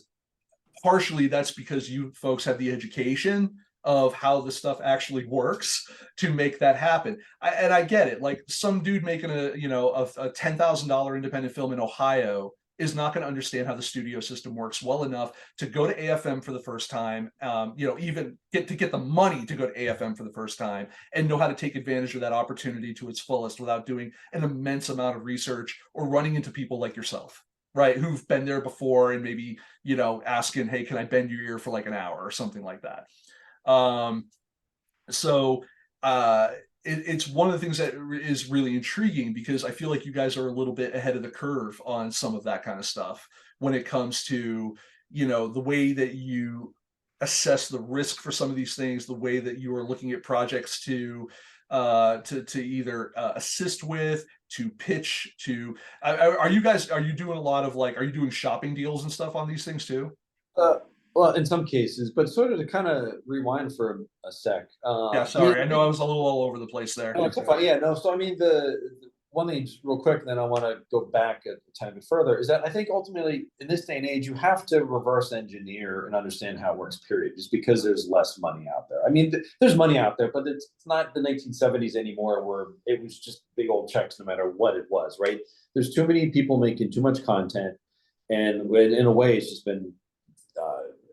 partially that's because you folks have the education of how the stuff actually works to make that happen. And I get it. Like some dude making a $10,000 independent film in Ohio is not going to understand how the studio system works well enough to go to AFM for the first time, even get the money to go to AFM for the first time and know how to take advantage of that opportunity to its fullest without doing an immense amount of research or running into people like yourself, right, who've been there before and maybe, asking, hey, can I bend your ear for like an hour or something like that. So it's one of the things that is really intriguing because I feel like you guys are a little bit ahead of the curve on some of that kind of stuff when it comes to, the way that you assess the risk for some of these things, the way that you are looking at projects to either assist with, to pitch, to are you doing a lot of like, are you doing shopping deals and stuff on these things too? Uh, well, in some cases, but sort of to kind of rewind for a sec. Yeah, sorry, I know I was a little all over the place there. No, it's fine. Yeah, no. So I mean, the one thing, just real quick, and then I want to go back a tiny bit further, is that I think ultimately in this day and age, you have to reverse engineer and understand how it works. Period. Just because there's less money out there. I mean, there's money out there, but it's not the 1970s anymore, where it was just big old checks no matter what it was. Right? There's too many people making too much content, and in a way, it's just been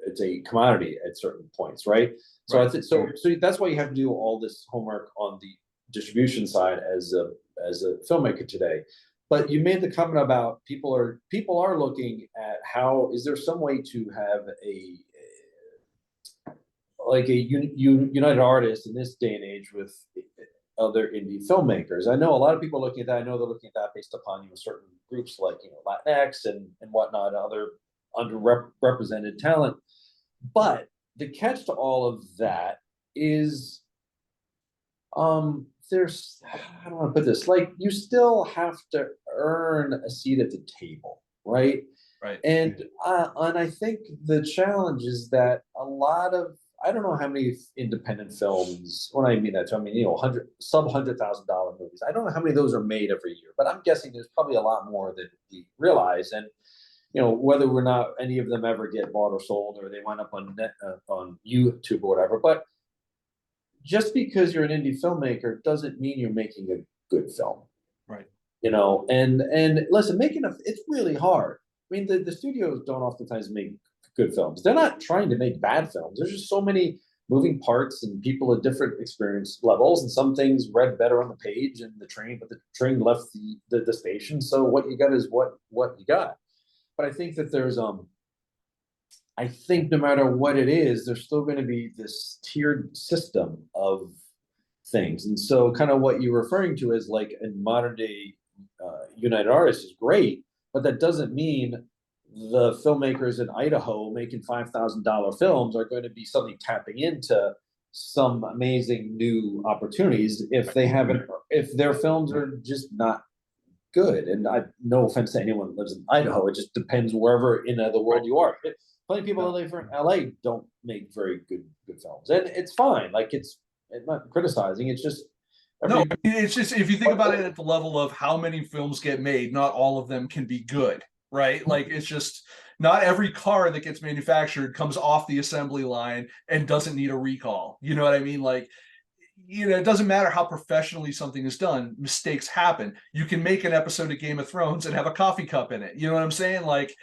it's a commodity at certain points, right? So Right. I think so that's why you have to do all this homework on the distribution side as a filmmaker today. But you made the comment about people are looking at how is there some way to have a united artist in this day and age with other indie filmmakers. I know a lot of people are looking at that. I know they're looking at that based upon certain groups like Latinx and whatnot, other underrepresented talent. But the catch to all of that is there's, I don't want to put this, like you still have to earn a seat at the table, right? Right. And I think the challenge is that a lot of, I don't know how many independent films, when I mean that, I mean, $100,000 movies. I don't know how many of those are made every year, but I'm guessing there's probably a lot more than we realize. And whether or not any of them ever get bought or sold, or they wind up on YouTube or whatever. But just because you're an indie filmmaker doesn't mean you're making a good film. Right. And listen, it's really hard. I mean, the studios don't oftentimes make good films. They're not trying to make bad films. There's just so many moving parts and people at different experience levels, and some things read better on the page and but the train left the station. So what you got is what you got. But I think that there's I think no matter what it is, there's still going to be this tiered system of things. And so kind of what you're referring to is like a modern day United Artists is great, but that doesn't mean the filmmakers in Idaho making $5,000 films are going to be suddenly tapping into some amazing new opportunities if their films are just not good. And no offense to anyone that lives in Idaho, it just depends wherever in the world you are. Plenty of people that live in LA don't make very good films, and it's fine. Like it's not criticizing. It's just no. It's just if you think about it at the level of how many films get made, not all of them can be good, right? Like it's just not every car that gets manufactured comes off the assembly line and doesn't need a recall. You know what I mean? Like, it doesn't matter how professionally something is done, mistakes happen. You can make an episode of Game of Thrones and have a coffee cup in it. You know what I'm saying? Like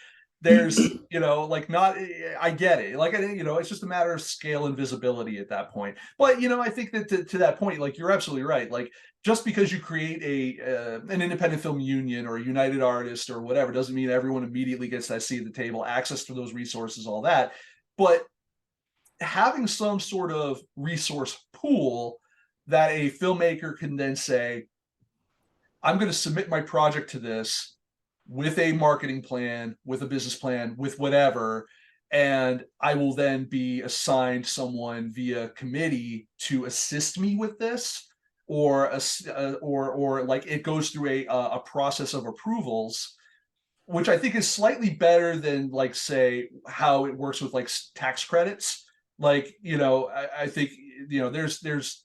there's, like not, I get it. Like, it's just a matter of scale and visibility at that point. But, I think that to that point, like you're absolutely right. Like just because you create an independent film union or a United Artist or whatever, doesn't mean everyone immediately gets that seat at the table, access to those resources, all that. But having some sort of resource pool that a filmmaker can then say, I'm going to submit my project to this. with a marketing plan, with a business plan, with whatever, and I will then be assigned someone via committee to assist me with this, or or like it goes through a process of approvals, which I think is slightly better than, like, say, how it works with like tax credits. Like, I think, there's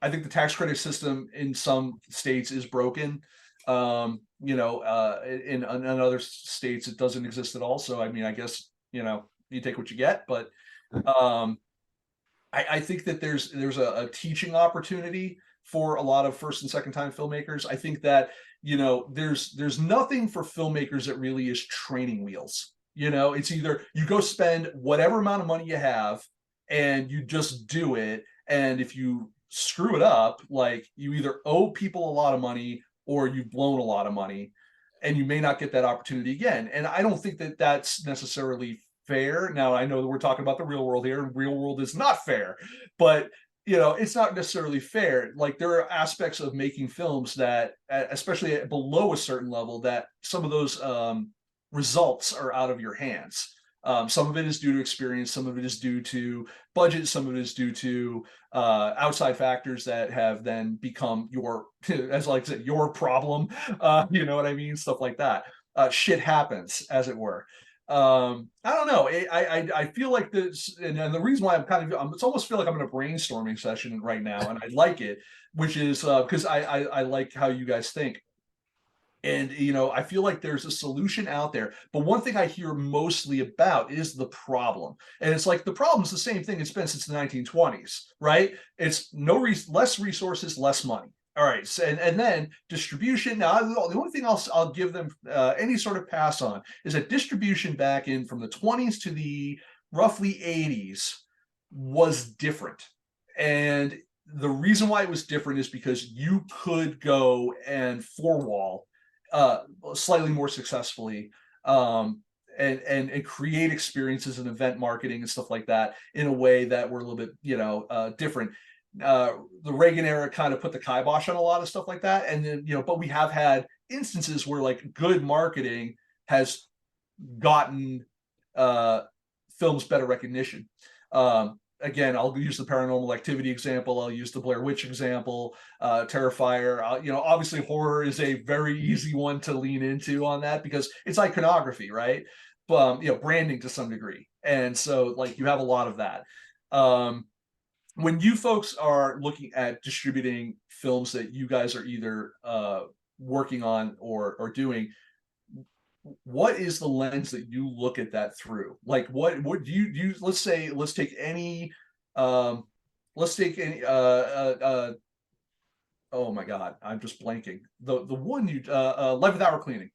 I think the tax credit system in some states is broken. In other states it doesn't exist at all. So I mean, I guess, you take what you get. But um, I think that there's a teaching opportunity for a lot of first and second time filmmakers. I think that, there's nothing for filmmakers that really is training wheels. It's either you go spend whatever amount of money you have and you just do it. And if you screw it up, like, you either owe people a lot of money or you've blown a lot of money, and you may not get that opportunity again. And I don't think that that's necessarily fair. Now, I know that we're talking about the real world here, and real world is not fair, but it's not necessarily fair. Like, there are aspects of making films that, especially at below a certain level, that some of those results are out of your hands. Some of it is due to experience, some of it is due to budget, some of it is due to outside factors that have then become your, as like I said, your problem. You know what I mean? Stuff like that. Shit happens, as it were. I don't know. I feel like this, and the reason why it's almost feel like I'm in a brainstorming session right now, and I like it, which is because I like how you guys think. And, I feel like there's a solution out there. But one thing I hear mostly about is the problem. And it's like the problem's the same thing it's been since the 1920s, right? It's less resources, less money. All right. So, and then distribution. Now, the only thing I'll give them any sort of pass on is that distribution back in from the 20s to the roughly 80s was different. And the reason why it was different is because you could go and four wall slightly more successfly, and create experiences and event marketing and stuff like that in a way that were a little bit, different. The Reagan era kind of put the kibosh on a lot of stuff like that, and then, but we have had instances where, like, good marketing has gotten films better recognition. Again, I'll use the Paranormal Activity example. I'll use the Blair Witch example, Terrifier. Obviously horror is a very easy one to lean into on that because it's iconography, right? But branding to some degree, and so, like, you have a lot of that. When you folks are looking at distributing films that you guys are either working on or doing, what is the lens that you look at that through? Like, what do you let's take any oh my god, I'm just blanking. The one you Life Without Our Cleaning.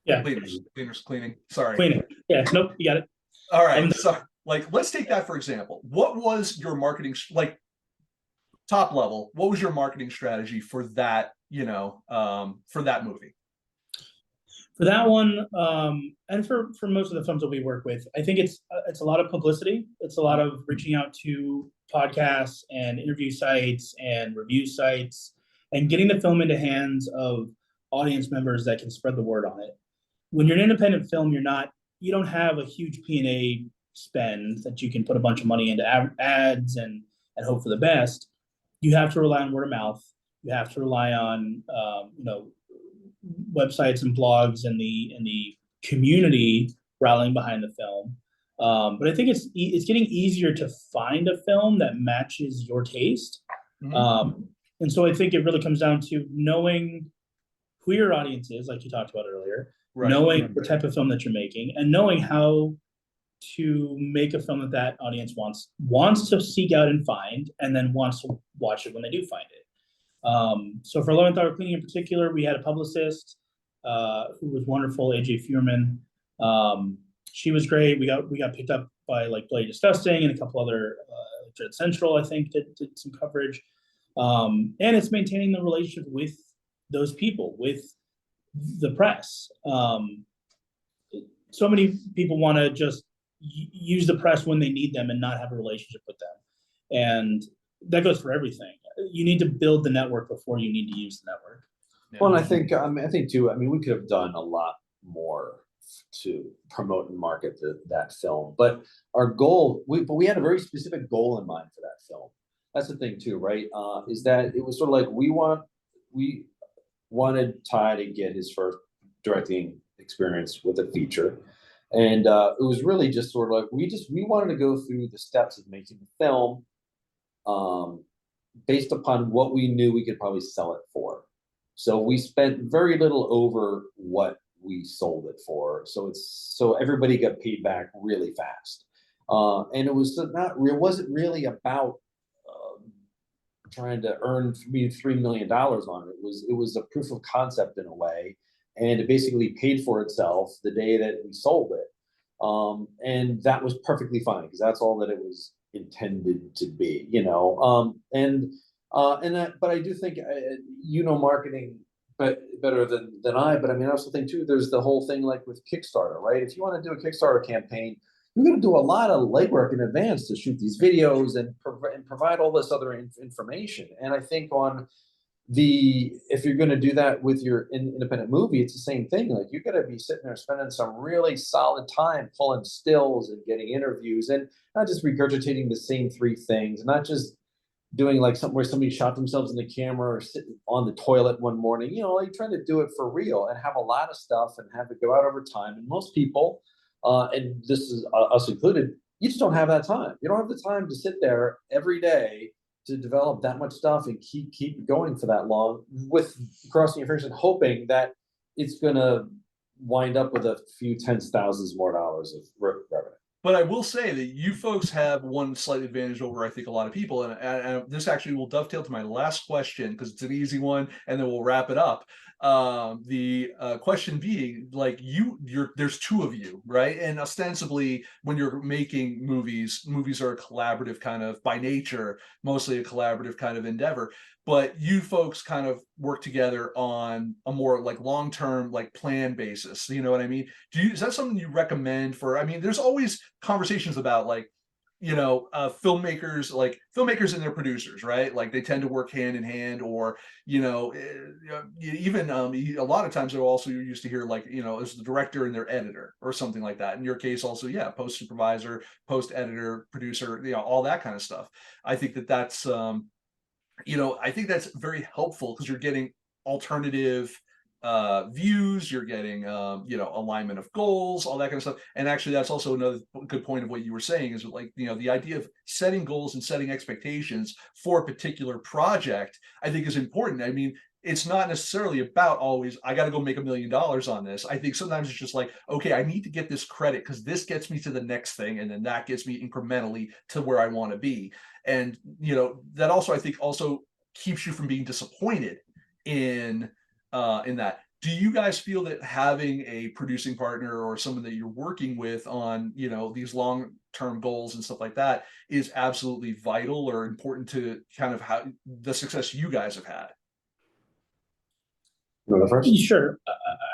Yeah. Cleaners cleaning. Sorry. Cleaning. Yeah, nope, you got it. All right. So, like, let's take that for example. What was your marketing, like, top level? What was your marketing strategy for that, for that movie? For that one, and for most of the films that we work with, I think it's a lot of publicity. It's a lot of reaching out to podcasts and interview sites and review sites, and getting the film into hands of audience members that can spread the word on it. When you're an independent film, you don't have a huge P&A spend that you can put a bunch of money into ads and hope for the best. You have to rely on word of mouth. You have to rely on websites and blogs and the community rallying behind the film. But I think it's getting easier to find a film that matches your taste. Mm-hmm. And so I think it really comes down to knowing who your audience is, like you talked about earlier, right, knowing the type of film that you're making, and knowing how to make a film that audience wants to seek out and find, and then wants to watch it when they do find it. So for 11th Hour Cleaning in particular, we had a publicist who was wonderful, AJ Fuhrman. She was great. We got picked up by, like, Bloody Disgusting and a couple other, Dread Central, I think, did some coverage. And it's maintaining the relationship with those people, with the press. So many people want to just use the press when they need them and not have a relationship with them. And that goes for everything. You need to build the network before you need to use the network. Well, and I think too, I mean, we could have done a lot more to promote and market that film, but our goal, we had a very specific goal in mind for that film. That's the thing too, right? Is that it was sort of like we wanted Ty to get his first directing experience with a feature. And it was really just sort of like we wanted to go through the steps of making the film based upon what we knew we could probably sell it for. So we spent very little over what we sold it for. So everybody got paid back really fast. And it wasn't really about trying to earn $3 million on it. It was a proof of concept in a way, and it basically paid for itself the day that we sold it. And that was perfectly fine because that's all that it was intended to be, you know. But I do think marketing but better than I. But I mean, I also think too, there's the whole thing like with Kickstarter, right? If you want to do a Kickstarter campaign, you're going to do a lot of legwork in advance to shoot these videos and provide all this other information. And I think if you're going to do that with your independent movie, it's the same thing. Like you got to be sitting there spending some really solid time pulling stills and getting interviews and not just regurgitating the same three things, not just doing like something where somebody shot themselves in the camera or sitting on the toilet one morning, you know, like trying to do it for real and have a lot of stuff and have it go out over time. And most people, and this is us included, you just don't have that time. You don't have the time to sit there every day to develop that much stuff and keep going for that long with crossing your fingers and hoping that it's going to wind up with a few tens of thousands more dollars of revenue. But I will say that you folks have one slight advantage over, I think, a lot of people. And this actually will dovetail to my last question because it's an easy one, and then we'll wrap it up. The question being, like, there's two of you, right? And ostensibly, when you're making movies are a collaborative kind of, by nature, mostly a collaborative kind of endeavor. But you folks kind of work together on a more like long-term, like plan basis. You know what I mean? Is that something you recommend for? I mean, there's always conversations about like, filmmakers and their producers, right? Like they tend to work hand in hand, or even a lot of times also you're used to hear like as the director and their editor or something like that. In your case, also, yeah, post supervisor, post editor, producer, all that kind of stuff. I think that's I think that's very helpful because you're getting alternative views, you're getting alignment of goals, all that kind of stuff. And actually that's also another good point of what you were saying is like the idea of setting goals and setting expectations for a particular project, I think is important. I mean, it's not necessarily about always I got to go make $1 million on this. I think sometimes it's just like, okay, I need to get this credit because this gets me to the next thing, and then that gets me incrementally to where I want to be. And that also, I think, also keeps you from being disappointed in that. Do you guys feel that having a producing partner or someone that you're working with on these long-term goals and stuff like that is absolutely vital or important to kind of how the success you guys have had? Sure.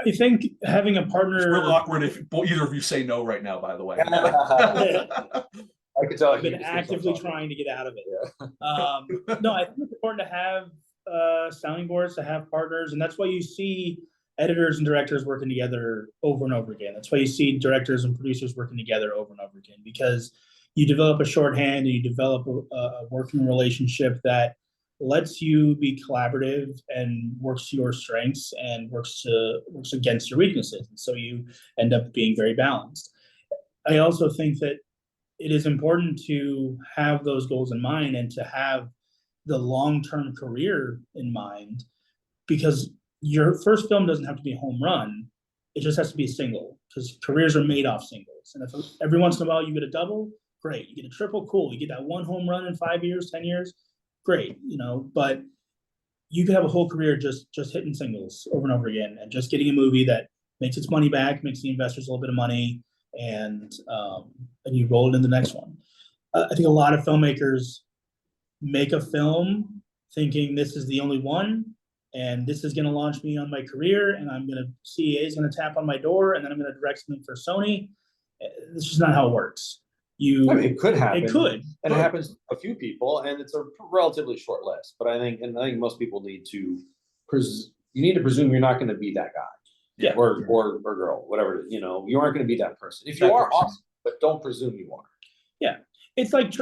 I think having a partner. It's real awkward if either of you say no right now, by the way. I could tell I've been actively trying to get out of it. Yeah. No, I think it's important to have sounding boards, to have partners, and that's why you see editors and directors working together over and over again. That's why you see directors and producers working together over and over again, because you develop a shorthand and you develop a working relationship that lets you be collaborative and works to your strengths and works against your weaknesses. And so you end up being very balanced. I also think that it is important to have those goals in mind and to have the long-term career in mind, because your first film doesn't have to be a home run. It just has to be a single, because careers are made off singles. And if every once in a while you get a double, great. You get a triple, cool. You get that one home run in 5 years, 10 years, great. But you could have a whole career just hitting singles over and over again and just getting a movie that makes its money back, makes the investors a little bit of money, and you roll it in the next one. I think a lot of filmmakers make a film thinking this is the only one, and this is going to launch me on my career, and CAA is going to tap on my door, and then I'm going to direct something for Sony. This is not how it works. It could happen. It could. And it happens to a few people, and it's a relatively short list. But I think most people need to you need to presume you're not going to be that guy. Yeah. Or girl, whatever, you aren't going to be that person. If you That are, person. awesome, but don't presume you are. Yeah. It's like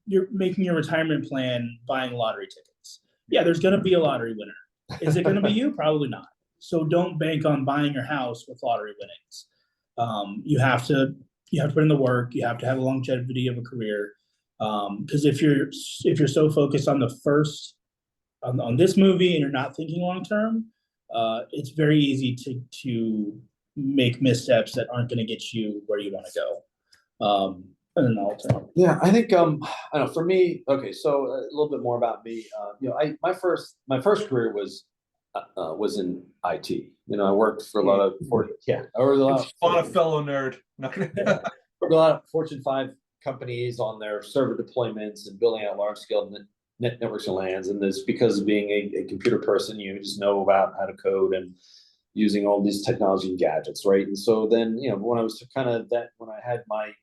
you're making your retirement plan, buying lottery tickets. Yeah, there's going to be a lottery winner. Is it going to be you? Probably not. So don't bank on buying your house with lottery winnings. You have to put in the work. You have to have a longevity of a career. Because if you're so focused on the first on this movie and you're not thinking long term, it's very easy to make missteps that aren't going to get you where you want to go. And then I'll turn. Yeah, I think I don't know. For me, okay, so a little bit more about me. My first career was in IT. I worked for a lot of On a fellow nerd. a lot of Fortune 5 companies on their server deployments and building out large scale networks and LANs. And this, because of being a computer person, you just know about how to code and using all these technology and gadgets, right? And so then, when I was when I had my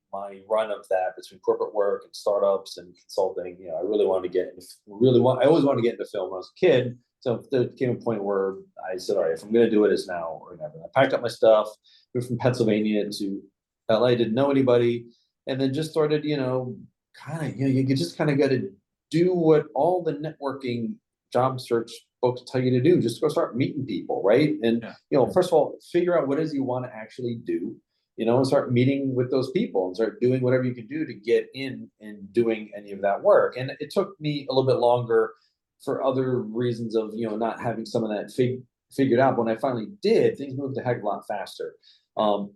run of that between corporate work and startups and consulting, I really wanted to I always wanted to get into film when I was a kid. So there came a point where I said, all right, if I'm going to do it, it's now or never. I packed up my stuff, moved from Pennsylvania to LA, didn't know anybody, and then just started, you just kind of got to do what all the networking job search folks tell you to do. Just go start meeting people, right? And first of all, figure out what it is you want to actually do, and start meeting with those people and start doing whatever you can do to get in and doing any of that work. And it took me a little bit longer for other reasons of not having some of that figured out. But when I finally did, things moved a heck of a lot faster. But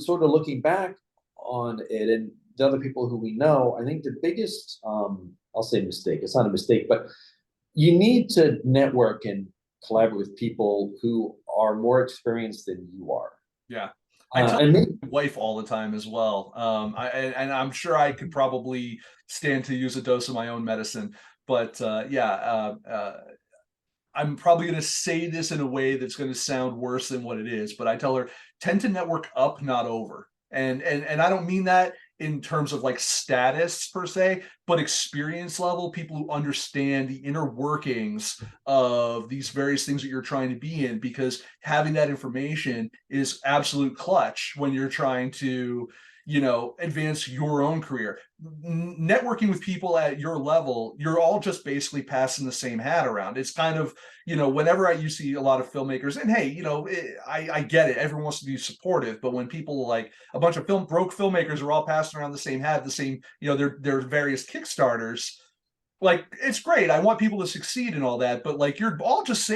sort of looking back on it and the other people who we know, I think the biggest I'll say mistake, it's not a mistake, but you need to network and collaborate with people who are more experienced than you are. Yeah. I tell my wife all the time as well. And I'm sure I could probably stand to use a dose of my own medicine, but I'm probably going to say this in a way that's going to sound worse than what it is, but I tell her, tend to network up, not over. And I don't mean that in terms of like status per se, but experience level, people who understand the inner workings of these various things that you're trying to be in, because having that information is absolute clutch when you're trying to, advance your own career. Networking with people at your level, you're all just basically passing the same hat around. It's kind of, whenever you see a lot of filmmakers, and hey, I get it, everyone wants to be supportive, but when people like a bunch of broke filmmakers are all passing around the same hat, the same, their various Kickstarters, like, it's great. I want people to succeed and all that, but like, you're all just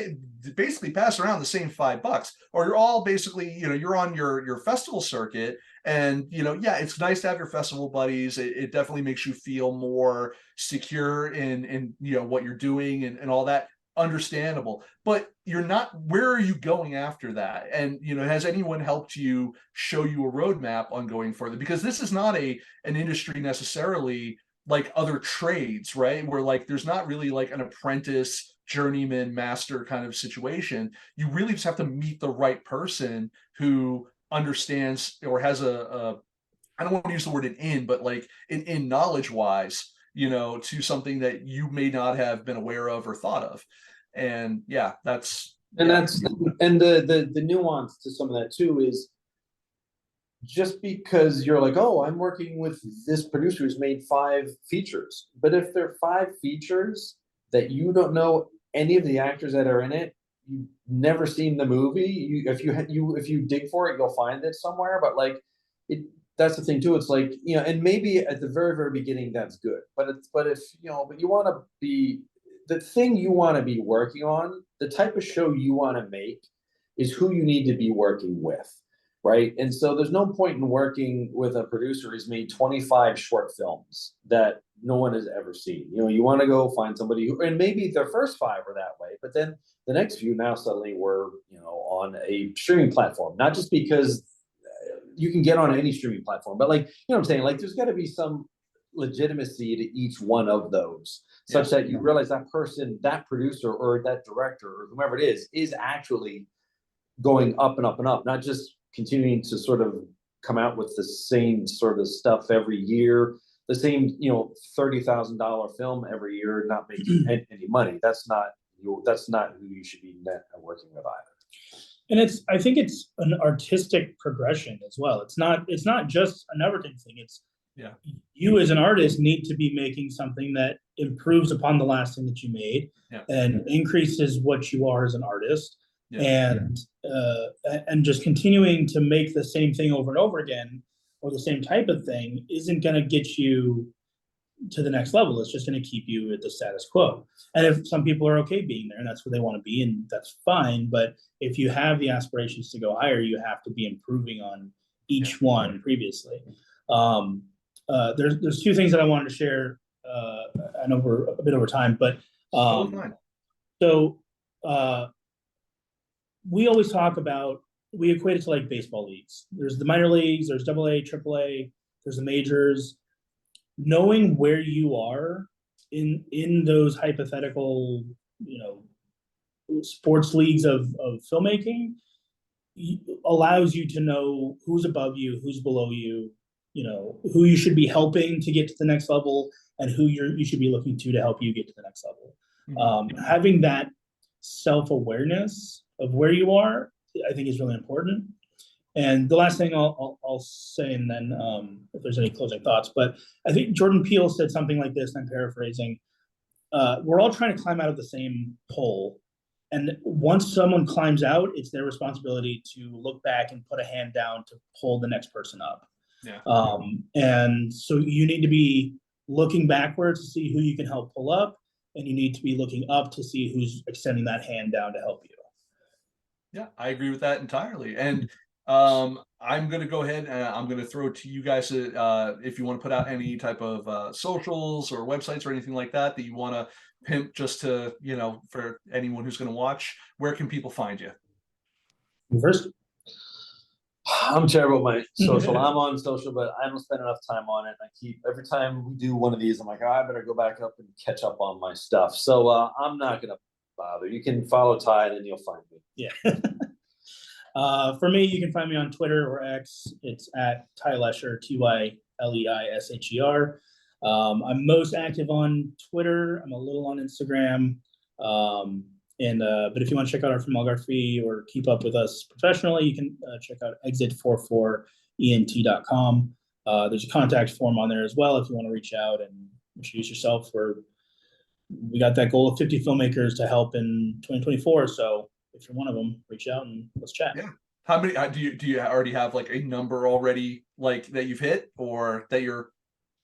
basically passing around the same $5, or you're all basically, you're on your festival circuit, and it's nice to have your festival buddies. It definitely makes you feel more secure in what you're doing and all that. Understandable, but you're not. Where are you going after that? And has anyone helped you, show you a roadmap on going further? Because this is not an industry necessarily like other trades, right? Where like there's not really like an apprentice, journeyman, master kind of situation. You really just have to meet the right person who understands or has I don't want to use the word but like in knowledge wise, to something that you may not have been aware of or thought of. And that's the nuance to some of that too is, just because you're like, oh, I'm working with this producer who's made 5 features, but if there are 5 features that you don't know any of the actors that are in it, you've never seen the movie, if you dig for it, you'll find it somewhere. But like, that's the thing too. It's like, and maybe at the very, very beginning that's good, but if but you want to be the thing you want to be working on, the type of show you want to make is who you need to be working with. Right. And so there's no point in working with a producer who's made 25 short films that no one has ever seen. You want to go find somebody who, and maybe their first 5 were that way, but then the next few now suddenly were, on a streaming platform, not just because you can get on any streaming platform, but like, what I'm saying? Like, there's got to be some legitimacy to each one of those, such that you realize that person, that producer or that director or whomever it is actually going up and up and up, not just continuing to sort of come out with the same sort of stuff every year, the same, $30,000 film every year, not making any money. That's not that's not who you should be working with either. And I think it's an artistic progression as well. It's not just a networking thing. It's you as an artist need to be making something that improves upon the last thing that you made and increases what you are as an artist. And just continuing to make the same thing over and over again, or the same type of thing, isn't going to get you to the next level. It's just going to keep you at the status quo. And if some people are okay being there and that's where they want to be, and that's fine. But if you have the aspirations to go higher, you have to be improving on each one previously. There's two things that I wanted to share. I know we're a bit over time, but we always talk about, we equate it to like baseball leagues. There's the minor leagues, there's AA, AAA, there's the majors. Knowing where you are in those hypothetical, sports leagues of filmmaking allows you to know who's above you, who's below you, who you should be helping to get to the next level, and who you should be looking to help you get to the next level. Having that self-awareness of where you are, I think, is really important. And the last thing I'll say, and then if there's any closing thoughts, but I think Jordan Peele said something like this, and I'm paraphrasing. We're all trying to climb out of the same hole. And once someone climbs out, it's their responsibility to look back and put a hand down to pull the next person up. And so you need to be looking backwards to see who you can help pull up, and you need to be looking up to see who's extending that hand down to help you. Yeah, I agree with that entirely. And I'm going to go ahead and I'm going to throw to you guys if you want to put out any type of socials or websites or anything like that you want to pimp, just to, for anyone who's going to watch, where can people find you? First, I'm terrible at my social. I'm on social, but I don't spend enough time on it. Every time we do one of these, I'm like, I better go back up and catch up on my stuff. So I'm not going to bother. You can follow Ty, and then you'll find me. Yeah. For me, you can find me on Twitter or X. It's at Ty Leisher, TYLEISHER. I'm most active on Twitter. I'm a little on Instagram. But if you want to check out our filmography or keep up with us professionally, you can check out exit44ent.com. There's a contact form on there as well if you want to reach out and introduce yourself. We got that goal of 50 filmmakers to help in 2024. So if you're one of them, reach out and let's chat. Yeah. How many do you already have like a number already, like that you've hit, or that you're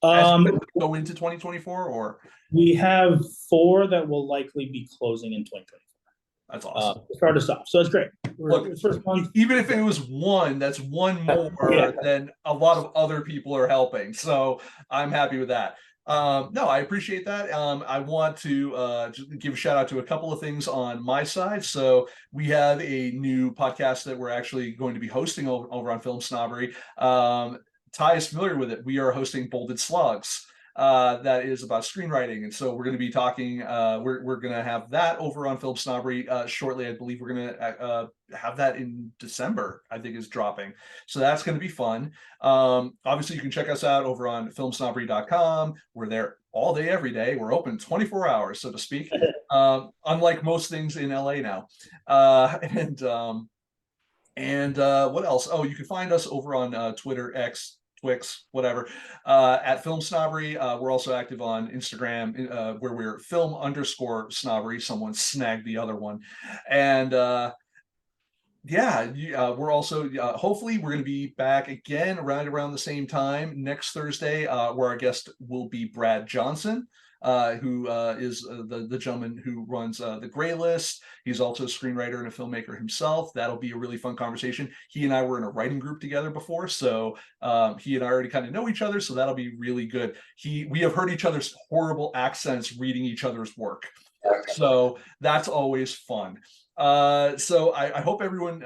go into 2024? Or we have 4 that will likely be closing in 2024. That's awesome. Start us off. So that's great. Look, first month, even if it was one, that's one more than a lot of other people are helping. So I'm happy with that. No, I appreciate that. I want to just give a shout out to a couple of things on my side. So we have a new podcast that we're actually going to be hosting over on FilmSnobbery. Ty is familiar with it. We are hosting Bolded Slugs. That is about screenwriting, and so we're going to be talking. We're going to have that over on FilmSnobbery shortly. I believe we're going to have that in December, I think, is dropping. So that's going to be fun. Obviously, you can check us out over on filmsnobbery.com. We're there all day, every day. We're open 24 hours, so to speak. Unlike most things in LA now. And what else? Oh, you can find us over on Twitter, X, Twix, whatever, at FilmSnobbery. We're also active on Instagram, where we're film_snobbery. Someone snagged the other one. And we're also hopefully we're going to be back again around the same time next Thursday, where our guest will be Brad Johnson, who is the gentleman who runs the Gray List. He's also a screenwriter and a filmmaker himself. That'll be a really fun conversation. He and I were in a writing group together before, so he and I already kind of know each other, so that'll be really good. We have heard each other's horrible accents reading each other's work, so that's always fun. So I hope everyone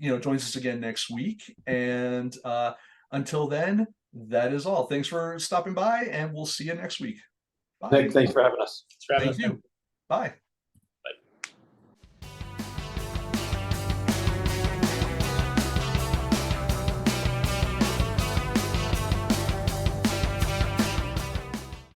joins us again next week, and until then, that is all. Thanks for stopping by, and we'll see you next week. Nick, thanks for having us. Thank you. Bye.